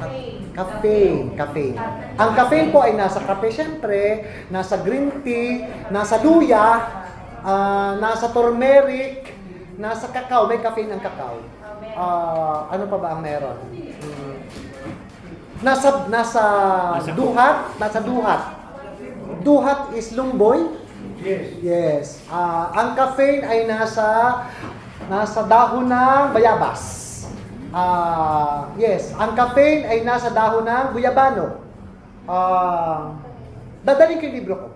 caffeine. Ang caffeine po ay nasa kape syempre, nasa green tea, nasa luya, nasa turmeric, nasa kakao. May caffeine ang kakao. Ano pa ba ang meron? Nasa duhat. Duhat is lumboy. Yes. Ang caffeine ay nasa dahon ng bayabas. Yes. Ang caffeine ay nasa dahon ng guyabano. Dadalhin ko yung libro ko.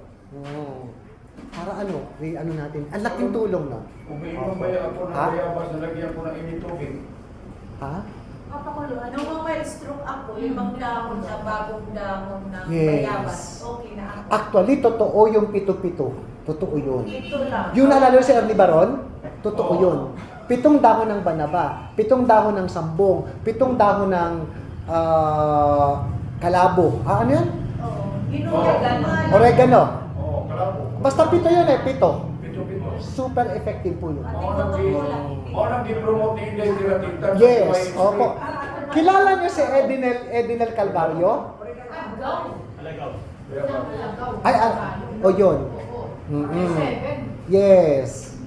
Para ano natin. Ang laking tulong na. Umiinom ba ako ng Ha? bayabas, nalagyan ko ng init tubig. Ha? Papakulo, nung may stroke ako, 5 dahon na bagong dahon ng Yes. bayabas. Okay na ako. Actually, totoo yung pito-pito. Totoo yun. Ito lang. Yung naalala si Ernie Baron, totoo yun. 7 dahon ng banaba, 7 dahon ng sambong, 7 dahon ng kalabo. Ano yan? Oo. Ginuyagan. Oregano. Oo, kalabo. Basta 7 yun Pito-pito. Super effective po yun. Mao nang gi-promote ni Inday Tiratinta. Yes, opo. Kilala niyo si Edinel Calvario? Ay, yun. Yes.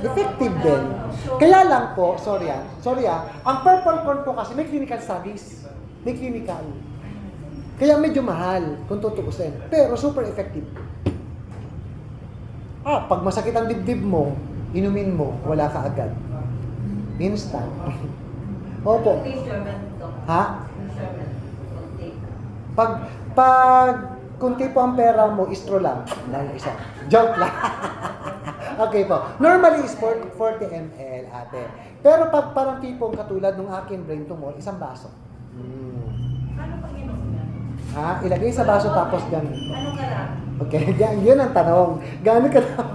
Effective din. Kaya lang po, sorry ang purple corn po kasi may clinical studies. May clinical. Kaya medyo mahal kung tutuusin. Pero super effective. Pag masakit ang dibdib mo, inumin mo, wala ka agad. Instant. Opo. Ha? Pag kunti po ang pera mo, istro lang. Dahil isa. Joke lang. Okay po. Normally is 40 ml, ate. Pero pag parang tipong katulad ng akin brain tumor, 1 baso. Ano pag inom yan? Ilagay sa baso tapos ganun. Ano ka lang? Okay, yun ang tanong. Gano'n ka lang?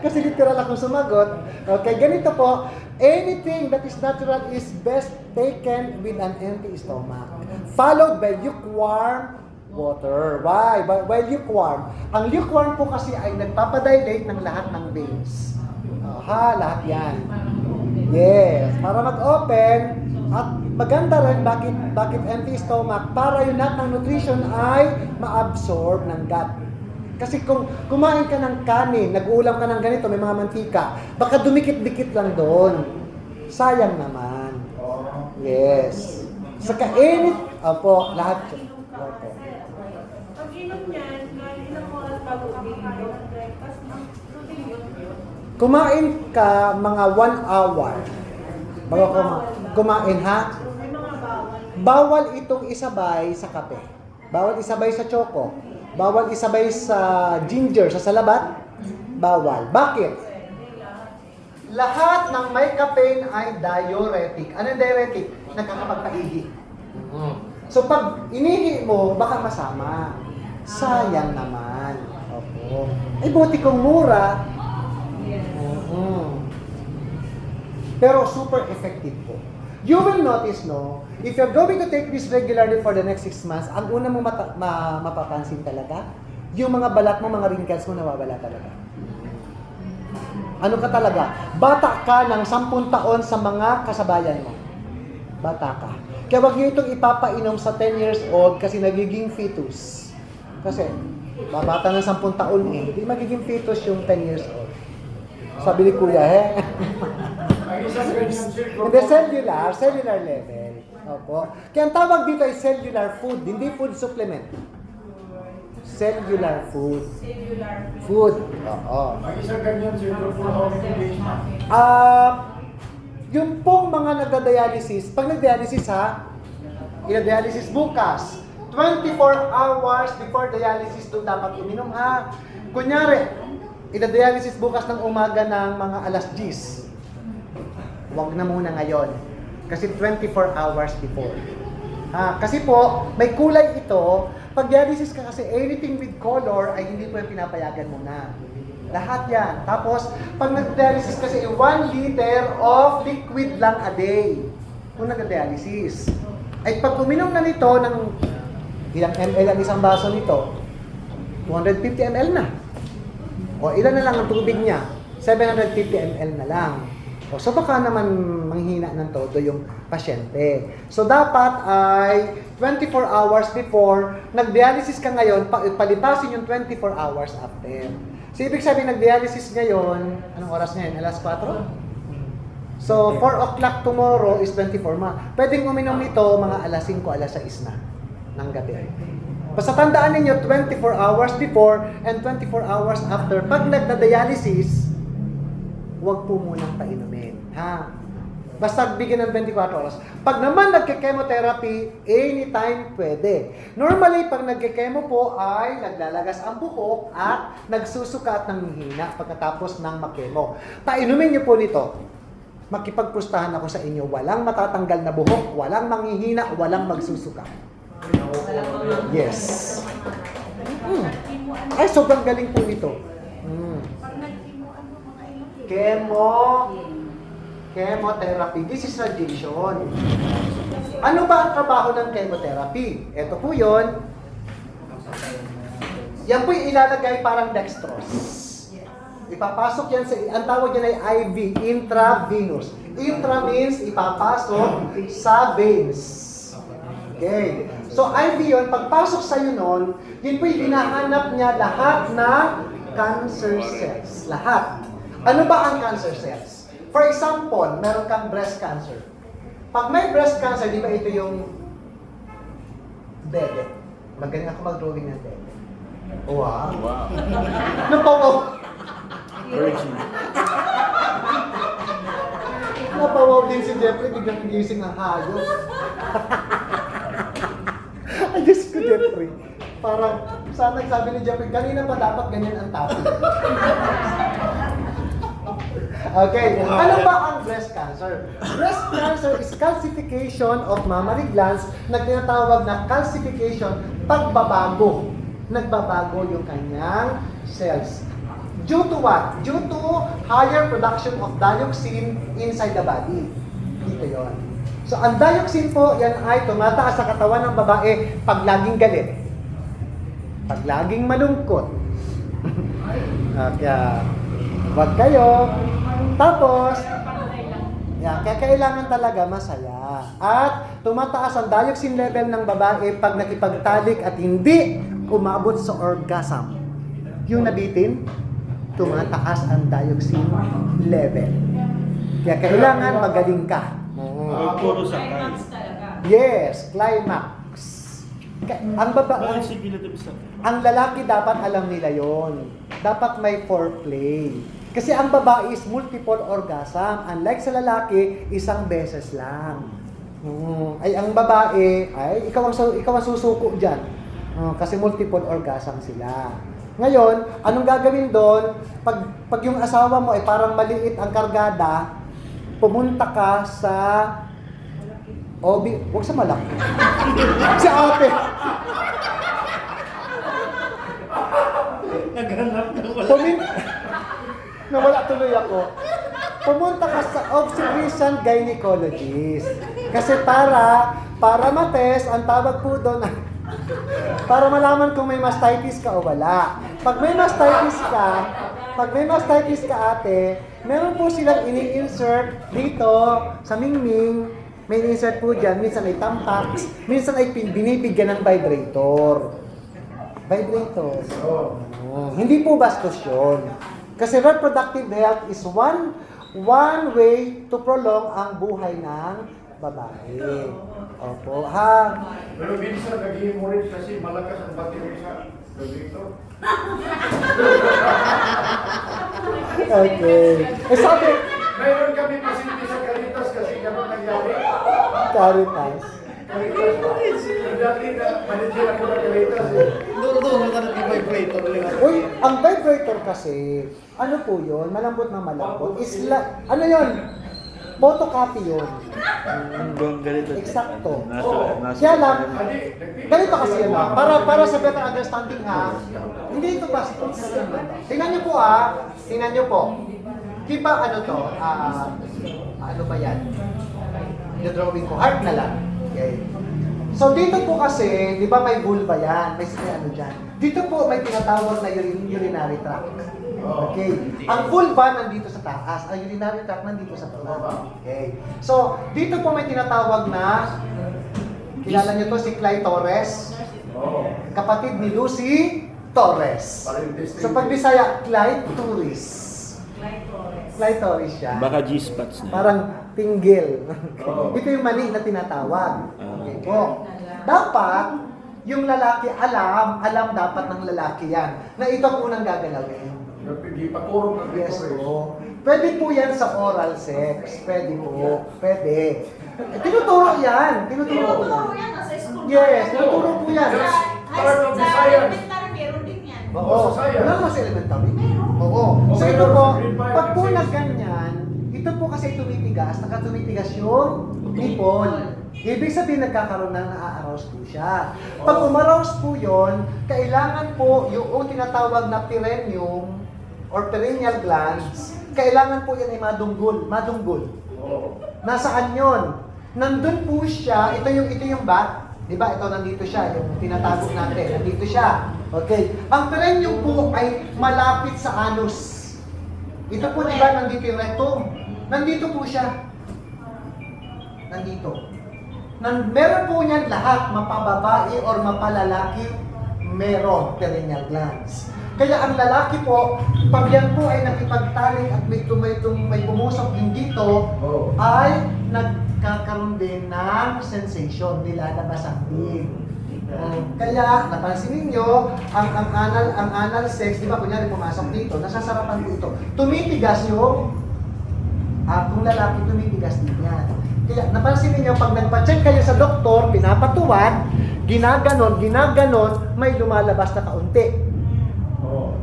Kasi literal akong sumagot. Okay, ganito po. Anything that is natural is best taken with an empty stomach. Followed by lukewarm water. Why? By lukewarm. Ang lukewarm po kasi ay nagpapadilate ng lahat ng veins. Ha, lahat yan. Yes, para mag-open at maganda rin bakit empty stomach para yung lahat ng nutrition ay ma-absorb ng gut. Kasi kung kumain ka ng kanin, nag-uulam ka ng ganito, may mga mantika, baka dumikit-dikit lang doon. Sayang naman. Yes. Sa kainit, opo, lahat. Opo. Pag inom niyan, ilang oras bago kakakain ng breakfast, routine yun. Kumain ka mga 1 hour. Bago kumain ha? May mga bawal. Bawal itong isabay sa kape. Bawal isabay sa choco. Bawal isabay sa ginger, sa salabat. Bawal. Bakit? Lahat ng may caffeine ay diuretic. Ano yung diuretic? Nagkakapagpaihi. So pag inihi mo, baka masama. Sayang naman. Opo. Ay buti kung mura. Pero super effective po. You will notice, no, if you're going to take this regularly for the next 6 months, ang una mo mapapansin talaga, yung mga balat mo, mga wrinkles mo, nawawala talaga. Ano ka talaga? Bata ka ng 10 taon sa mga kasabayan mo. Bata ka. Kaya wag niyo itong ipapainom sa 10 years old kasi nagiging fetus. Kasi, babata ng 10 taon eh. Hindi magiging fetus yung 10 years old. Sabi ni Kuya, Ang isang ganyan, sir, Hindi, cellular level. Opo. Kaya ang tawag dito ay cellular food, hindi food supplement. Cellular food. Food. Oo. ang isang ganyan, sir, full of days na. Yung pong mga nagda-dialysis, pag nag-dialysis ha, ina-dialysis bukas, 24 hours before dialysis doon dapat uminom ha. Kunyari, ina-dialysis bukas ng umaga ng mga alas 10. Huwag na muna ngayon. Kasi 24 hours before. Kasi po, may kulay ito. Pag dialysis ka kasi, anything with color ay hindi po yung pinapayagan mo na. Lahat yan. Tapos, pag nag-dialysis kasi, 1 liter of liquid lang a day. Kung nag-dialysis. Ay pag uminom na nito ng ilang ml ang isang baso nito, 250 ml na. O ilan na lang ang tubig niya? 750 ml na lang. So baka naman manghina ng todo yung pasyente. So dapat ay 24 hours before, nag-dialysis ka ngayon, palipasin yung 24 hours after. So ibig sabihin nag-dialysis ngayon, anong oras ngayon? Alas 4? So 4 o'clock tomorrow is 24 ma. Pwedeng uminom nito mga alas 5, alas 6 na ng gabi. Basta tandaan ninyo 24 hours before and 24 hours after. Pag nagda-dialysis, huwag po munang painumin. Basta bigyan ng 24 oras. Pag naman nagke-chemotherapy, anytime pwede. Normally, pag nagke-chemo po ay naglalagas ang buhok at nagsusuka at nanghihina pagkatapos ng makemo. Painumin niyo po nito. Makipagpustahan ako sa inyo. Walang matatanggal na buhok, walang manghihina, walang magsusuka. Yes. Ay, sobrang galing po nito. Chemotherapy. This is radiation. Ano ba ang trabaho ng chemotherapy? Ito po yun. Yan po yung ilalagay parang dextrose. Ipapasok yan sa, ang tawag yan ay IV, intravenous. Intra means ipapasok sa veins. Okay. So IV yun, pagpasok sa'yo nun, yun po yung hinahanap niya lahat ng cancer cells. Lahat. Ano ba ang cancer cells? For example, meron kang breast cancer. Pag may breast cancer, di ba ito yung dede? Magaling ako mag-drawing ng dede. Wow. Wow. Napawaw. Virgin. Napawaw din si Jeffrey, biglang nagising ng hayop. Ay, Diyos ko, Jeffrey. Parang, sana sabi ni Jeffrey, kanina pa dapat ganyan ang topic. Okay, ano ba ang breast cancer? Breast cancer is calcification of mammary glands na tinatawag na calcification, pagbabago. Nagbabago yung kanyang cells. Due to what? Due to higher production of dioxin inside the body. Dito yon. So, ang dioxin po, yan ay tumataas sa katawan ng babae pag laging galit. Pag laging malungkot. Kaya, wag kayo. Tapos, kaya kailangan talaga masaya. At tumataas ang dioxin level ng babae pag nakipagtalik at hindi umabot sa orgasm. Yung nabitin, tumataas ang dioxin level. Kaya kailangan magaling ka. Puro sakay. Yes, climax. Ang Bakit sige na tabi sakay? ang lalaki dapat alam nila yon. Dapat may foreplay. Kasi ang babae is multiple orgasm. Unlike sa lalaki, isang beses lang. Ay ang babae, ay ikaw ang susuko dyan. Kasi multiple orgasm sila. Ngayon, anong gagawin doon? Pag yung asawa mo ay parang maliit ang kargada, pumunta ka sa huwag sa malaki. Si ate. Naghanap na wala. Nawala tuloy ako. Pumunta ka sa obstetrician gynecologist. Kasi para matest, ang tawag po doon, para malaman kung may mastitis ka o wala. Pag may mastitis ka ate, meron po silang ini-insert dito sa mingming. May insert po dyan, minsan ay tampax, minsan ay binibigyan ng vibrator. Vibrator. Hindi po bastos yun. Kasi reproductive health is one way to prolong ang buhay ng babae. Opo, ha? Pero minsan nag-hemorrhage kasi malakas ang battery sa vibrator. Okay. Sabi, Mayroon kami pasilbi sa Caritas kasi gano'n nangyari. Caritas. Caritas. Dati na manager ako ng Caritas eh. Doon ka na vibrator nila. Uy, ang vibrator kasi, ano po yun? Malambot na malambot. Ano yun? Photocopy yun. Hanggang ganito. Eksakto. Nasa. Kaya lang, ganito kasi yun para sa better understanding ha, hindi ito bastos. Tingnan nyo po tingnan nyo po. Di ba ano to, ano ba yan? Yung drawing ko, heart na lang. Okay. So dito po kasi, di ba may vulva yan, may ano dyan. Dito po may tinatawag na urinary tract. Okay. Ang vulva nandito sa taas, ang urinary tract nandito sa baba. Okay. So dito po may tinatawag na, kilala nyo to si Clyde Torres, kapatid ni Lucy Torres. So pag Bisaya, Clyde Torres. Clyde Torres siya. Baka G-spots na. Parang tinggil. Ito yung mali na tinatawag. Okay po. Dapat, yung lalaki alam dapat ng lalaki yan, na ito ang unang gagalawin. Hindi pa puro ng Yes po. Pwede po yan sa oral sex. Pwede po. Pwede. Tinuturo yan. Tinuturo po yan. Yes, tinuturo po yan. Part of the science. Oo. Wala naman sa elementary. Oo. So ito po, pag po nagganyan, ito po kasi tumitigas, tumitigas yung nipple. Ibig sabihin nagkakaroon na na-arouse po siya. Pag umarouse po yon, kailangan po yung tinatawag na perineum or perineal glands, kailangan po yan ay madunggol. Nasaan yon? Nandun po siya, ito yung bat, di ba? Ito nandito siya, yung tinatago natin, nandito siya. Okay. Ang perineum po ay malapit sa anus. Ito po, di ba, nandito yung rectum. Nandito po siya. Nandito. Meron po niyan lahat, mapababae or mapalalaki, meron perineal glands. Kaya ang lalaki po, pag yan po ay nakipagtalik at may pumusok din dito, ay nagkakaroon din ng sensation, nilalabas ang big. Kaya, napansin ninyo, ang anal sex, di ba, kunyari pumasok dito, nasasarapan po ito. Tumitigas yung, kung lalaki, tumitigas din yan. Kaya, napansin ninyo, pag nagpa-check kayo sa doktor, pinapatuwad, ginaganon, may lumalabas na kaunti.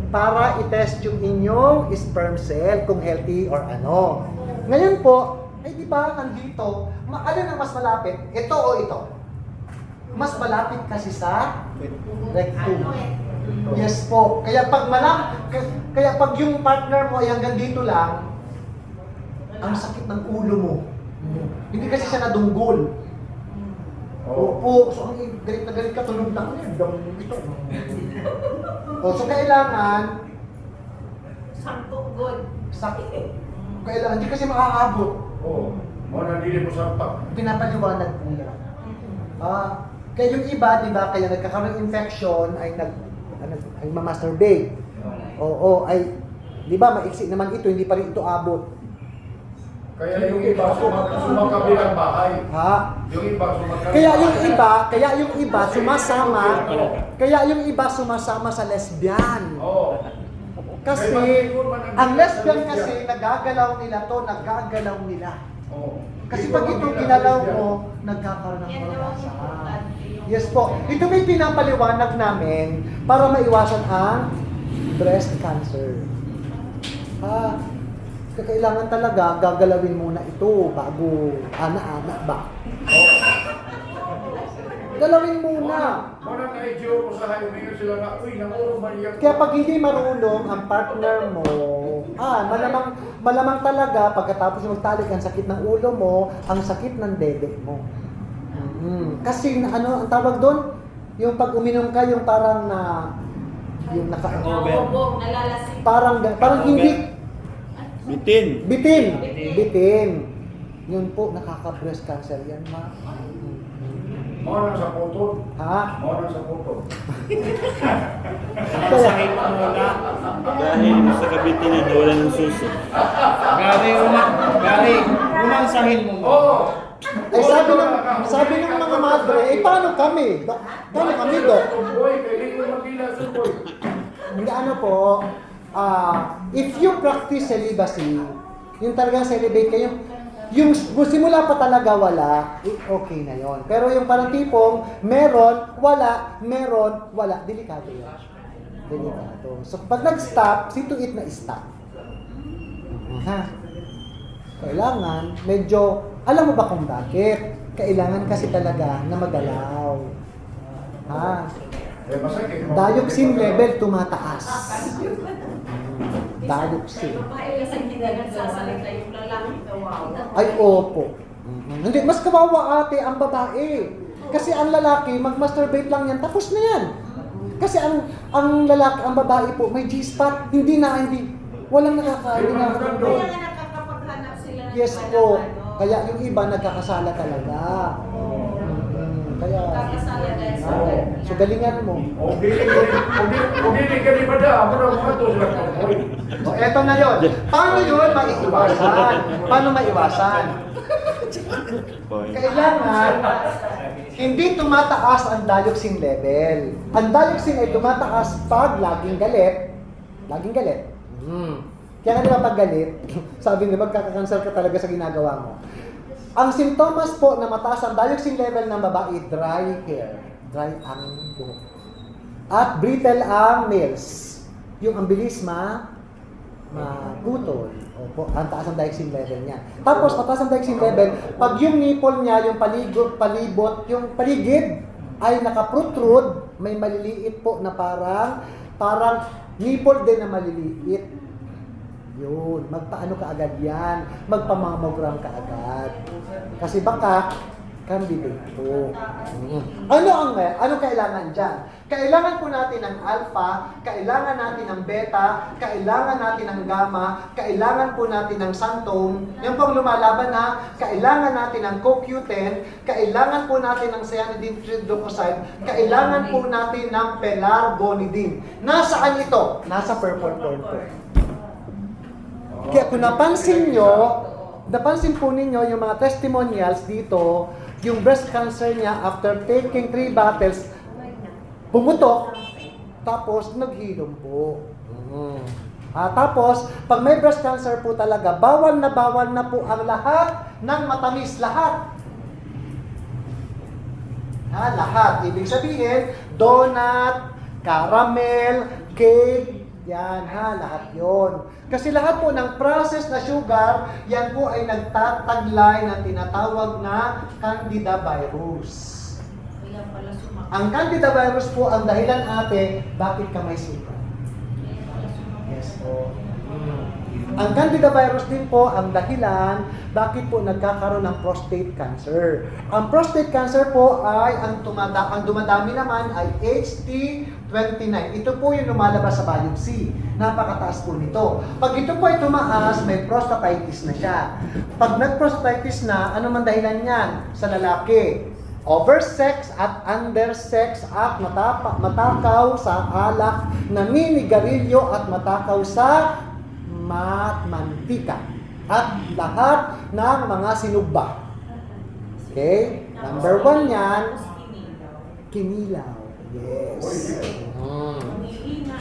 Para i-test yung inyong sperm cell, kung healthy or ano. Ngayon po, ay di ba, nandito, alin ang mas malapit? Ito o ito? Mas malapit kasi sa rectum. Yes po. Kaya pag yung partner mo ay hanggang dito lang, ang sakit ng ulo mo. Hindi kasi siya nadunggol. Opo. So, ang galit na galit ka, tulog lang yan. Ito. So, kailangan Sakto, good. sakit. Kailangan, hindi kasi maaabot. Oo. Mga nandili mo sa pag. Pinapaliwanag po yan. Kaya yung iba, di ba, kaya nagkakaroon ng infection, ay ay mamasturbate. Oo, ay, di ba, maiksi naman ito, hindi pa rin ito abot. Kaya yung iba sumakabilang bahay. Ha? Yung iba sumakabilang Kaya yung iba sumasama sa lesbian. Oo. Kasi, ang lesbian kasi, nagagalaw nila to, nagagalaw nila. Oo. Kasi pag ito ginalaw mo, nagkakaroon ng orgasm. Yes po. Ito may pinapaliwanag namin para maiwasan ang breast cancer. Kailangan talaga gagalawin muna ito bago ana-ana ba? Galawin muna. Mga na-idyo ko sa highway sila na, uy, namurong maniyak. Kaya pag hindi marunong ang partner mo, malamang talaga pagkatapos magtalik ang sakit ng ulo mo, ang sakit ng dede mo. Kasi ano ang tawag doon? Yung pag uminom ka, yung parang yung Nakakobong, nalalasing. parang hindi Bitin. bitin. Yun po, nakaka-breast cancer yan, ma. Mga nang sa putol. Ha? Mga nang sa putol. Sakit muna. Dahil sa kabitinan, wala ng suso. Gary, umansahin mo. Oo. Ay sabi ng mga madre, paano kami? Paano kami, Dok? Boy, pwede ko magila sa boy. Hindi ano po, if you practice celibacy, yung talagang celibate kayo, yung simula pa talaga wala, okay na yon. Pero yung parang tipong, meron, wala, delikado yan. Delikado. So pag nag-stop, see to it na stop. Kailangan, medyo, alam mo ba kung bakit? Kailangan kasi talaga na magalaw. Eh, masakit. Dioxin level tumataas. Dioxin. Babae kasi hindi na nagsasalita yung lalaki. Ay, opo. Hindi, mas kawawa ate ang babae. Kasi ang lalaki, mag-masturbate lang yan, tapos na yan. Kasi ang lalaki, ang babae po, may G-spot, walang nakakain. Kaya nga nakakapaghanap sila ng Yes po. Kaya yung iba nagkakasala talaga. Kaya, Kakasala dahil sa so galingan mo. O dili ka ni bada, ako na mga to sila boy. O, eto na yun. Paano yun maiiwasan? Paano maiwasan? Kailangan, hindi tumataas ang dioxin level. Ang dioxin ay tumataas pag laging galit. Laging galit. Kaya nga di ba pag galit, sabi nila magkakakancer ka talaga sa ginagawa mo. Ang sintomas po na mataas ang dioxin level ng babae, dry hair. Dry ang buhok. At brittle ang nails. Yung ang bilis maputol. Opo, ang taas ang dioxin level niya. Tapos, mataas ang dioxin level, pag yung nipple niya, yung palibot, yung paligid, ay nakaprotrude, may maliliit po na parang nipple din na maliliit. Yun, magpaano ka agad yan, magpamammogram ka agad. Kasi baka, candidate po. Ano kailangan dyan? Kailangan po natin ng alpha, kailangan natin ng beta, kailangan natin ng gamma, kailangan po natin ng xanthone, yung pong lumalaban na, kailangan natin ng CoQ10, kailangan po natin ng cyanidine glucoside, kailangan po natin ng pelargonidine. Nasaan ito? Nasa purple corn po. Kaya kung napansin po ninyo yung mga testimonials dito, yung breast cancer niya after taking 3 bottles, pumutok, tapos naghilom po. Tapos, pag may breast cancer po talaga, bawal na po ang lahat ng matamis. Lahat. Lahat. Ibig sabihin, donut, caramel, cake, yan lahat yon. Kasi lahat po ng processed na sugar, yan po ay nagtataglay ng tinatawag na Candida virus. Kaya pala sumakit. Ang Candida virus po ang dahilan ate, bakit ka may sugar? Yes po. Ang Candida virus din po ang dahilan bakit po nagkakaroon ng prostate cancer. Ang prostate cancer po ay ang dumadami naman ay HT29. Ito po yung lumalabas sa biopsy. Napakataas po nito. Pag ito po ay tumaas, may prostatitis na siya. Pag nag-prostatitis na, ano man dahilan yan sa lalaki? Oversex at undersex at matakaw sa alak, naninigarilyo at matakaw sa mantika at lahat ng mga sinugba. Okay? Number 1 yan, kinilaw. Yes.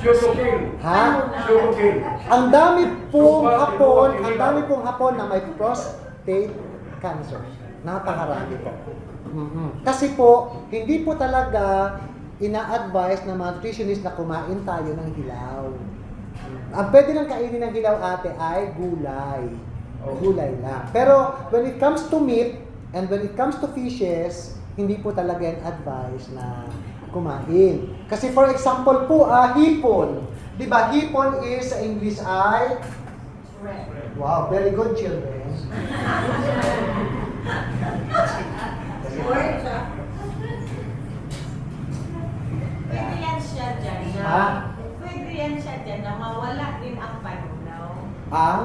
Sugar Ha? cane. Ang dami pong hapon na may prostate cancer. Napakarami po. Kasi po, hindi po talaga ina-advise ng mga nutritionist na kumain tayo ng hilaw. Ang pwede lang kainin ng hilaw, ate, ay gulay. Gulay lang. Pero when it comes to meat and when it comes to fishes, hindi po talaga yung advice na kumain. Kasi for example po, hipon. Di ba, hipon is sa English ay? Wow, very good children. Pwede yan siya dyan na, Ha? pwede yan siya dyan na mawala din ang panunaw.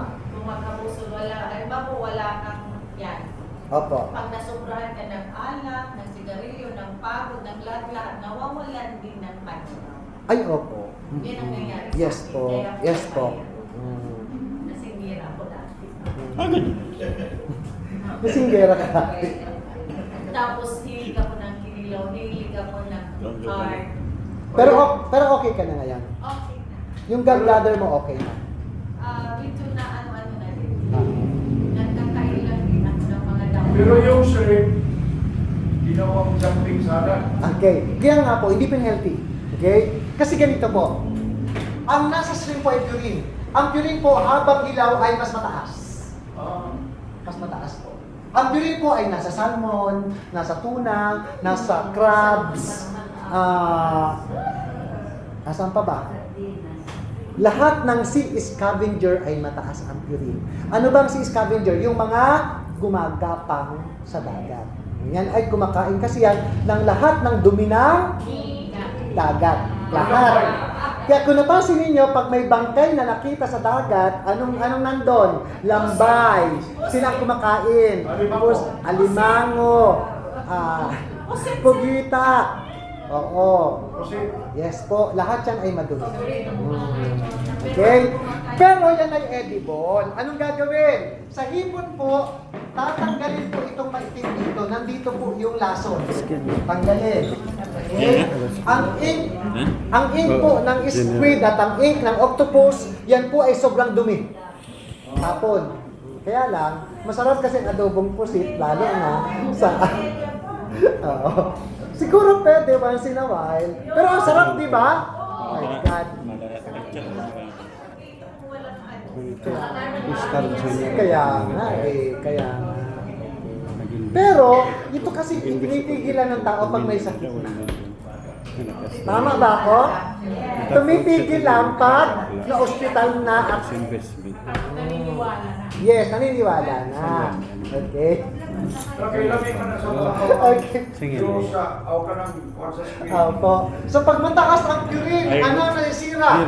Kung magkabusol, wala, ay ba po wala kang yan. Opo. Pag nasobrahan ka ng alak, ng sigarilyo, ng pagod, ng lahat-lahat, nawawalan din ng panunaw. Ay, opo. Yan ang nangyari Yes sa akin. po. Kaya po Yes po. kaya. Nasingira ako dati. Agad. Masinggera ka. Tapos hilig ako ng kinilaw, hilig ako ng heart. Pero okay ka na ngayon. Okay na. Yung gallbladder mo okay na. Dito na ano-ano na din. Ah. Nagkakailan din ako ng mga damo. Pero yung shrimp, ginawang jumping salad. Okay. Kaya nga po, hindi pa healthy. Okay? Kasi ganito po. Ang nasa shrimp po ay purine. Ang purine po habang ilaw ay mas mataas. Mas mataas po. Ang purine po ay nasa salmon, nasa tuna, nasa crabs, nasaan pa ba? Lahat ng sea scavenger ay mataas ang purine. Ano bang sea scavenger? Yung mga gumagapang sa dagat. Yan ay kumakain kasi yan ng lahat ng dumi ng dagat. Lahat. Kaya kung napansin ninyo, pag may bangkay na nakita sa dagat, anong nandun? Lambay. Sila ang kumakain. Tapos, alimango. Pugita. Oo. Yes po. Lahat yan ay madumi. Okay? Pero yan ay edible. Anong gagawin? Sa hipon po, tatanggalin po itong maitim dito. Nandito po yung lason. Tanggalin. Okay? Ang ink po ng squid at ang ink ng octopus, yan po ay sobrang dumi. Hapon. Kaya lang, masarap kasi ang adobong pusit, lalo na sa... Oo. Siguro pwede once in a while. Pero ang sarap, di ba? Oh my God. Kaya nga kaya nga. Pero, ito kasi pinipigilan ng tao pag may sakit na. Tama ba ako? Tumipigil lang pag na-hospital na at... Naniniwala na. Yes, naniniwala na. Okay? Okay, labi ka na sa mga Okay. yung sa, aw ka ng sa screen. Opo. So pag mataas ang urine, ano ang nasisira?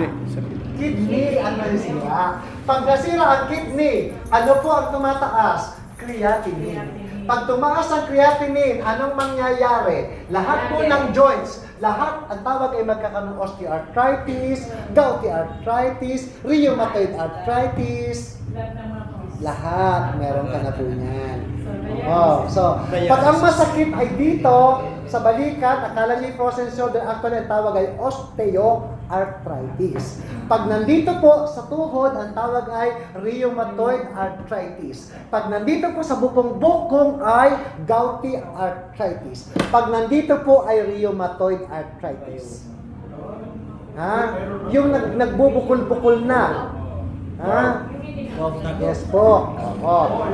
Kidney ang nasisira. Pag nasira ang kidney, ano po ang tumataas? Creatinine. Pag tumaas ang creatinine, anong mangyayari? Lahat po ng joints, lahat ang tawag ay magkakaroon ng osteoarthritis, gouty arthritis, rheumatoid arthritis, lahat meron ka na po niyan. Oh, so, pag ang masakit ay dito, sa balikat, akala niyo frozen shoulder, actually ang tawag ay osteoarthritis. Pag nandito po sa tuhod, ang tawag ay rheumatoid arthritis. Pag nandito po sa bukong-bukong ay gouty arthritis. Pag nandito po ay rheumatoid arthritis. Ha? Yung nagbubukol-bukol na. Ha? Yes po. Oo.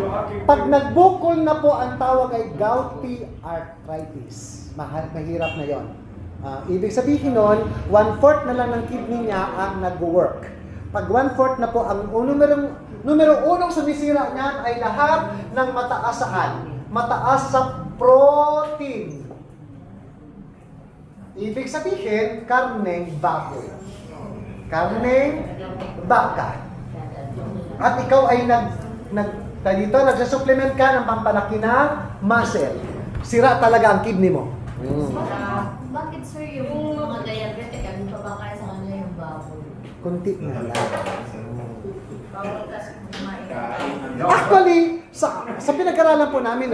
Pag nagbukol na po, ang tawag ay gouty arthritis. Mahirap na yon. Ibig sabihin nun, 1/4 na lang ng kidney niya ang nag-work. Pag 1/4 na po, ang numero unong sumisira niyan ay lahat ng mataas saan? Mataas sa protein. Ibig sabihin, karneng baboy. karneng baka. At ikaw ay nagsasupplement ka ng pampalaki ng muscle. Sira talaga ang kidney mo. Bakit sir yung mga diabetic, ano pa ba kaya sa kanila yung baboy? Kunti na lang. Bawal kasi kumain. Actually, sa pinag-aralan po namin,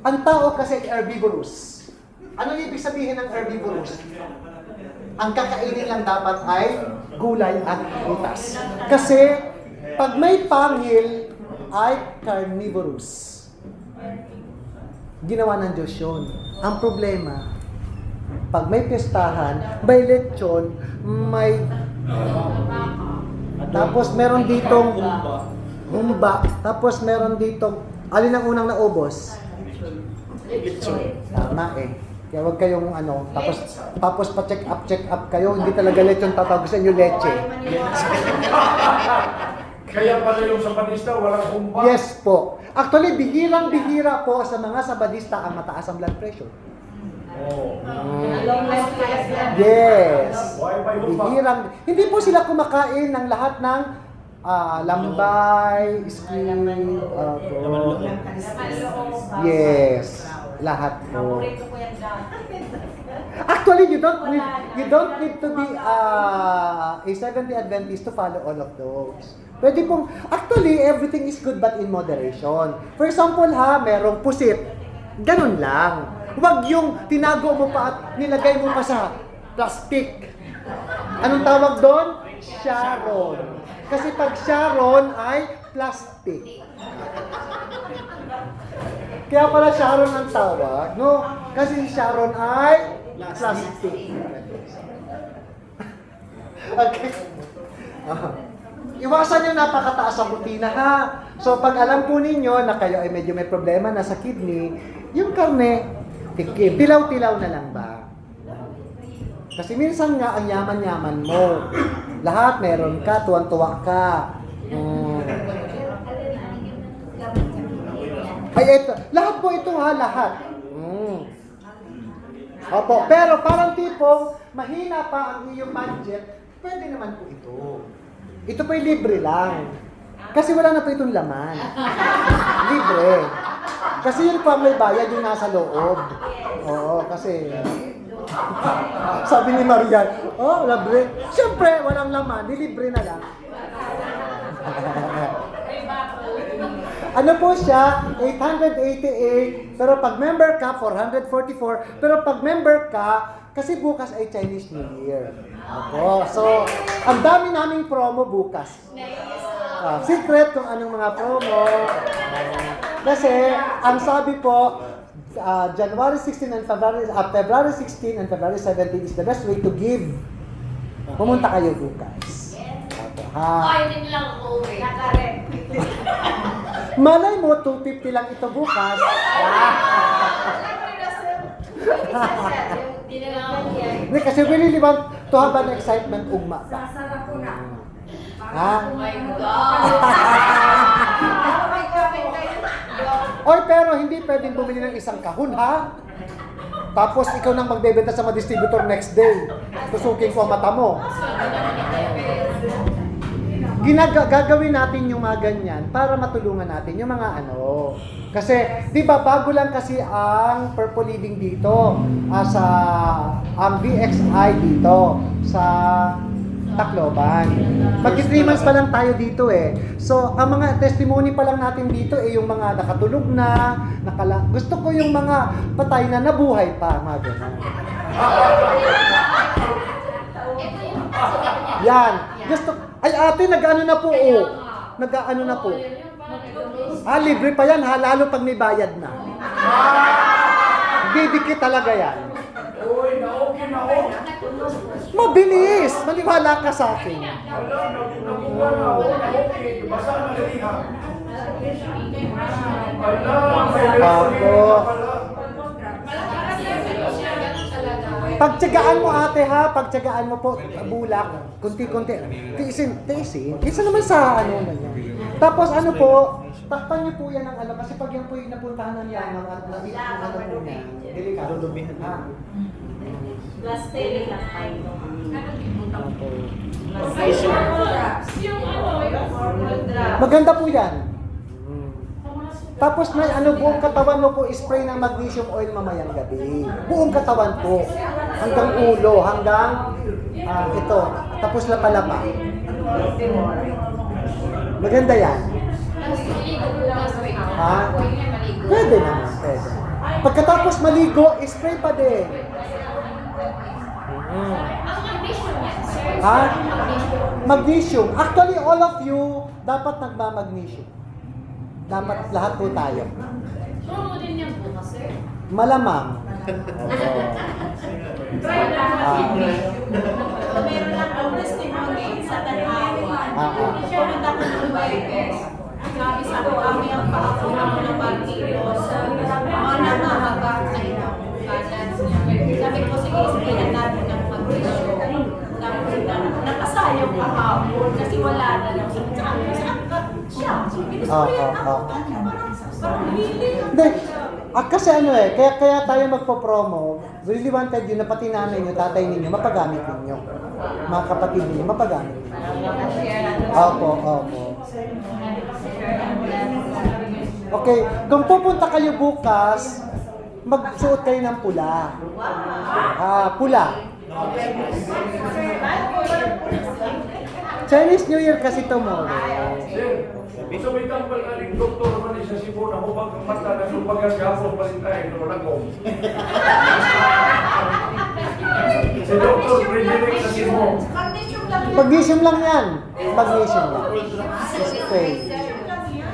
ang tao kasi ay herbivorous. Ano ibig sabihin ng herbivorous? Ang kakainin lang dapat ay gulay at prutas. Kasi pag may pangil ay carnivorous. Ginawa ng Diyos yun. Ang problema, pag may pestahan, may lechon, may tapos meron ditong humba, tapos meron ditong alin ang unang naubos? Tama eh. Kaya wag kayong tapos pa-check up kayo, hindi talaga lechon tatawag sa inyo leche. Kaya pala yung sabanista, walang kumpa. Yes po. Actually, bihirang-bihira po sa mga sabadista ang mataas ang blood pressure. Long life kaya sila. Yes. Why by humba? Bihirang. Hindi po sila kumakain ng lahat ng lambay, squid, yes. Lahat po. Paborito ko yan dati. Actually, you don't need to be a Seventh-day Adventist to follow all of those. Pwede pong, actually, everything is good but in moderation. For example merong pusit. Ganun lang. Huwag yung tinago mo pa at nilagay mo pa sa plastic. Anong tawag doon? Sharon. Kasi pag Sharon ay plastic. Kaya pala Sharon ang tawag, no? Kasi si Sharon ay plastic. Okay. Iwasan yung napakataas ang rutina, ha? So, pag alam po ninyo na kayo ay medyo may problema na sa kidney, yung karne, tilaw-tilaw na lang ba? Kasi minsan nga, ang yaman-yaman mo. Lahat meron ka, tuwan-tuwa ka. Ay, ito. Lahat po ito, ha? Lahat. Opo. Pero parang tipong, mahina pa ang iyong budget, pwede naman po ito. Ito po'y libre lang. Kasi wala na po itong laman. Libre. Kasi yun po ang may bayad yung nasa loob. Oo, kasi sabi ni Marian, libre. Siyempre, walang laman, libre na lang. Ano po siya? 888, pero pag member ka, 444, pero pag member ka, kasi bukas ay Chinese New Year. Opo. So, ang dami naming promo bukas. Secret kung anong mga promo. Kasi, ang sabi po, January 16 and February 16 and February 17 is the best way to give. Pumunta kayo bukas. Opo, ha? Hindi lang ako uwi. Malay mo, 250 lang ito bukas. Hindi, kasi really want to have an excitement ugma. Sasara ko na. Ha? Oh my God! Oy, pero hindi pwedeng bumili ng isang kahon, ha? Tapos ikaw nang magbebenta sa mga distributor next day. Tusukin ko ang mata mo. Gagawin natin yung mga ganyan para matulungan natin yung mga Kasi, di ba, bago lang kasi ang Purple Living dito, ang VXI dito, sa Tacloban. Mag 3 months pa lang tayo dito eh. So, ang mga testimony pa lang natin dito yung mga nakatulog na, gusto ko yung mga patay na nabuhay pa, mga ganun. Yan. Gusto, ay ate, nag-ano na po, Nag-ano na po. Libre pa yan, ha? Lalo pag may bayad na. Didikit talaga yan. Uy, na-okay. Mabilis! Maniwala ka sa akin. Nakuha na ako. Na-okay. Basa na rin, ha? Ako. Pagtsagaan mo ate, ha? Pagtsagaan mo po, bulak. Kunti-kunti. Tiisin. Isa naman sa na yan. Tapos po, takpan niyo po yan ng kasi pag yan po yung napuntahan ng langaw at nakita po niya. Delikado. Dudumihan. Ha? Plus 10 lang tayo. Yung ano, yung Hormone drops. Maganda po yan. Tapos may ano, buong katawan mo po spray ng magnesium oil mamayang gabi. Buong katawan po. Hanggang ulo, hanggang ito. Tapos lapa-lapa. Maganda yan. Ha? Pwede naman, pwede. Pagkatapos maligo, spray pa din. Ha? Magnesium. Actually, all of you dapat nagmamagnesium. Dapat lahat po tayo. promo din yan po kasi. Malamang. Meron lang ang testimony sa Tanawa. Pumunta ko ng Baybes. Isa ko kami ang paakulang ng Barquillos. Mga namahaba ay ng balance niya. Sabi ko, sige, sabihin natin ng mag-issue. Tapos nakasayang kahapon kasi wala na lang. Saan ka siya? Binisprayan ako. Parang hindi. Hindi. Kasi ano kaya tayo magpo-promo, really wanted yun na pati nanay nyo, tatay ninyo, mapagamit ninyo. Mga kapatid ninyo, mapagamit ninyo. Opo. Okay, kung pupunta kayo bukas, magsuot kayo ng pula. Pula. Chinese New Year kasi tomorrow. Sir, so may tambal ka rin, doktor naman sa Cebu na hubang ang mata na sumpagan gapon palintay, no nagong. Si Dr. Frederick sa Cebu. Magnesium lang yan. Magnesium lang. Okay.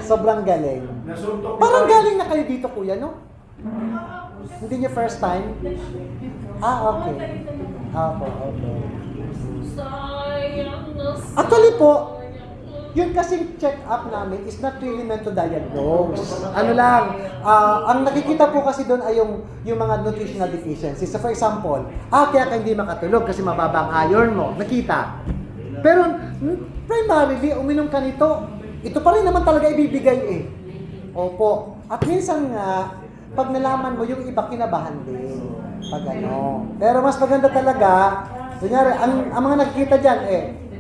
Sobrang galing. Nasuntok. Parang galing na kayo dito, kuya, no? Hindi niyo first time? Okay. Okay. Actually po, yun kasing check-up namin is not really meant to diagnose. Ano lang, ang nakikita po kasi doon ay yung mga nutritional deficiencies. So for example, kaya ka hindi makatulog kasi mababa ang iron mo. Nakita. Pero primarily, uminom ka nito, ito pa rin naman talaga ibibigay eh. Opo. At minsan nga, pag nalaman mo, yung iba kinabahan din. Pag ano. Pero mas maganda talaga, kunyari, ang mga nakikita dyan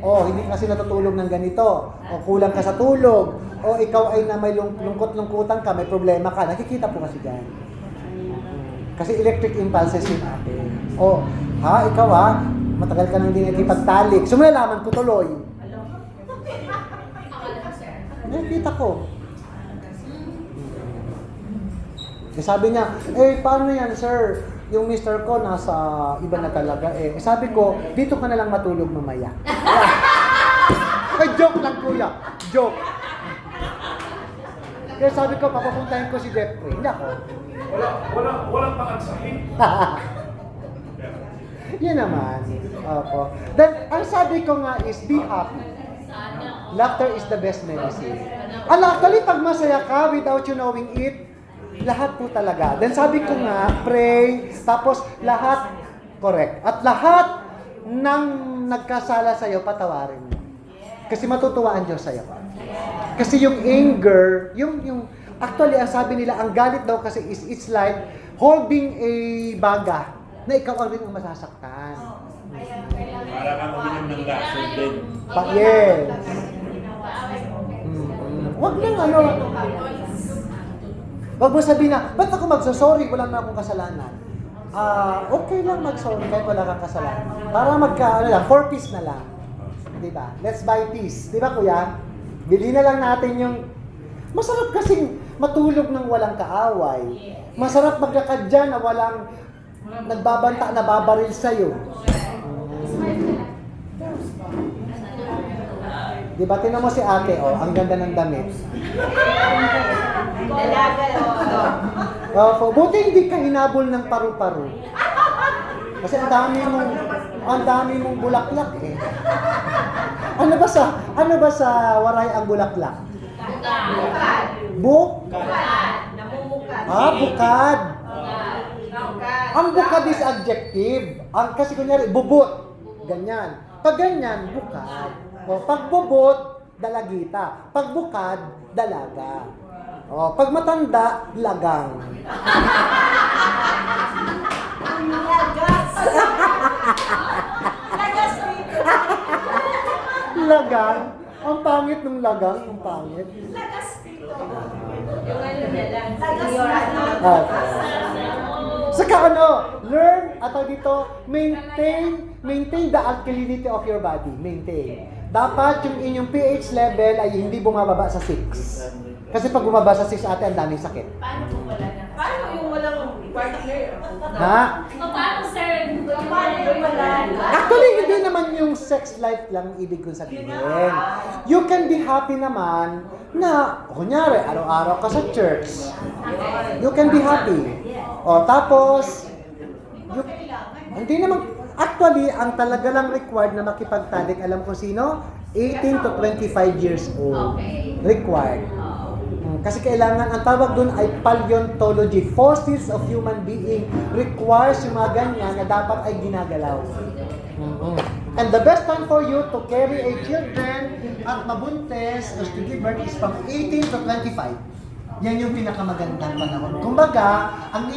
hindi kasi natutulog ng ganito, o kulang ka sa tulog, o ikaw ay na may lungkot-lungkutan ka, may problema ka, nakikita po kasi dyan. Kasi electric impulses yun natin. Ikaw matagal ka nang hindi nakipagtalik. So, malalaman ko tuloy. Nakikita ko. Sabi niya, paano yan, sir? Yung mister ko nasa iba na talaga Sabi ko, dito ka na lang matulog mamaya. Joke lang, kuya. Joke. Kaya sabi ko, papapuntahin ko si Jeffrey. Hindi ako. Walang pakagsahin. Yun naman. Opo. Then, ang sabi ko nga is, be happy. Laughter is the best medicine. Actually, pag masaya ka without you knowing it, lahat po talaga. Then sabi ko nga, pray, tapos lahat, correct. At lahat ng nagkasala sa'yo, patawarin mo. Kasi matutuwa ang Diyos sa'yo. Kasi yung anger, actually, ang sabi nila, ang galit daw kasi it's like holding a baga na ikaw ang rin ang masasaktan. Para kang uminom ng gaso din. Yes. Huwag lang Wag mo sabihin na, ba't ako magsasorry? Wala na akong kasalanan. Okay lang mag-sorry kahit wala kang kasalanan. Para for peace na lang. Diba? Let's buy peace. Diba, kuya? Bili na lang natin yung... Masarap kasing matulog ng walang kaaway. Masarap maglakad dyan na walang nagbabanta na babaril sa'yo. Diba? Tingnan mo si ate, ang ganda ng damit. Buti hindi ka hinabol ng paru-paro. Kasi ang dami mong bulaklak Ano ba sa waray ang bulaklak? Bukad. Namumukad. Bukad. Ang bukad is adjective. Kasi kunyari, bubot. Ganyan. Pag ganyan, bukad. Pag bubot, dalagita. Pag bukad, dalaga. Pag matanda, lagang. Lagas. Lagas dito. lagang. Ang pangit ng lagang, ang pangit. Lagas dito. Yung ano na lang. Ah. Saka ano, learn, dito, maintain the alkalinity of your body. Maintain. Dapat yung inyong pH level ay hindi bumababa sa 6. Kasi pag bumaba sa 6 ate, ang daming sakit. Paano kung wala na? Paano yung walang partner? Ha? Paano sir? Paano yung wala na? Actually, hindi naman yung sex life lang ibig kong sabihin. You can be happy naman na, kunyari, araw-araw ka sa church. You can be happy. O, tapos, hindi naman, actually, ang talaga lang required na makipagtalik, alam ko sino? 18 to 25 years old. Required. Kasi kailangan, ang tawag dun ay paleontology. Fossils of human being requires yung mga ganyan na dapat ay ginagalaw. And the best time for you to carry a children at mabuntis or to give birth is from 18 to 25. Yan yung pinakamagandang panahon. Kumbaga, ang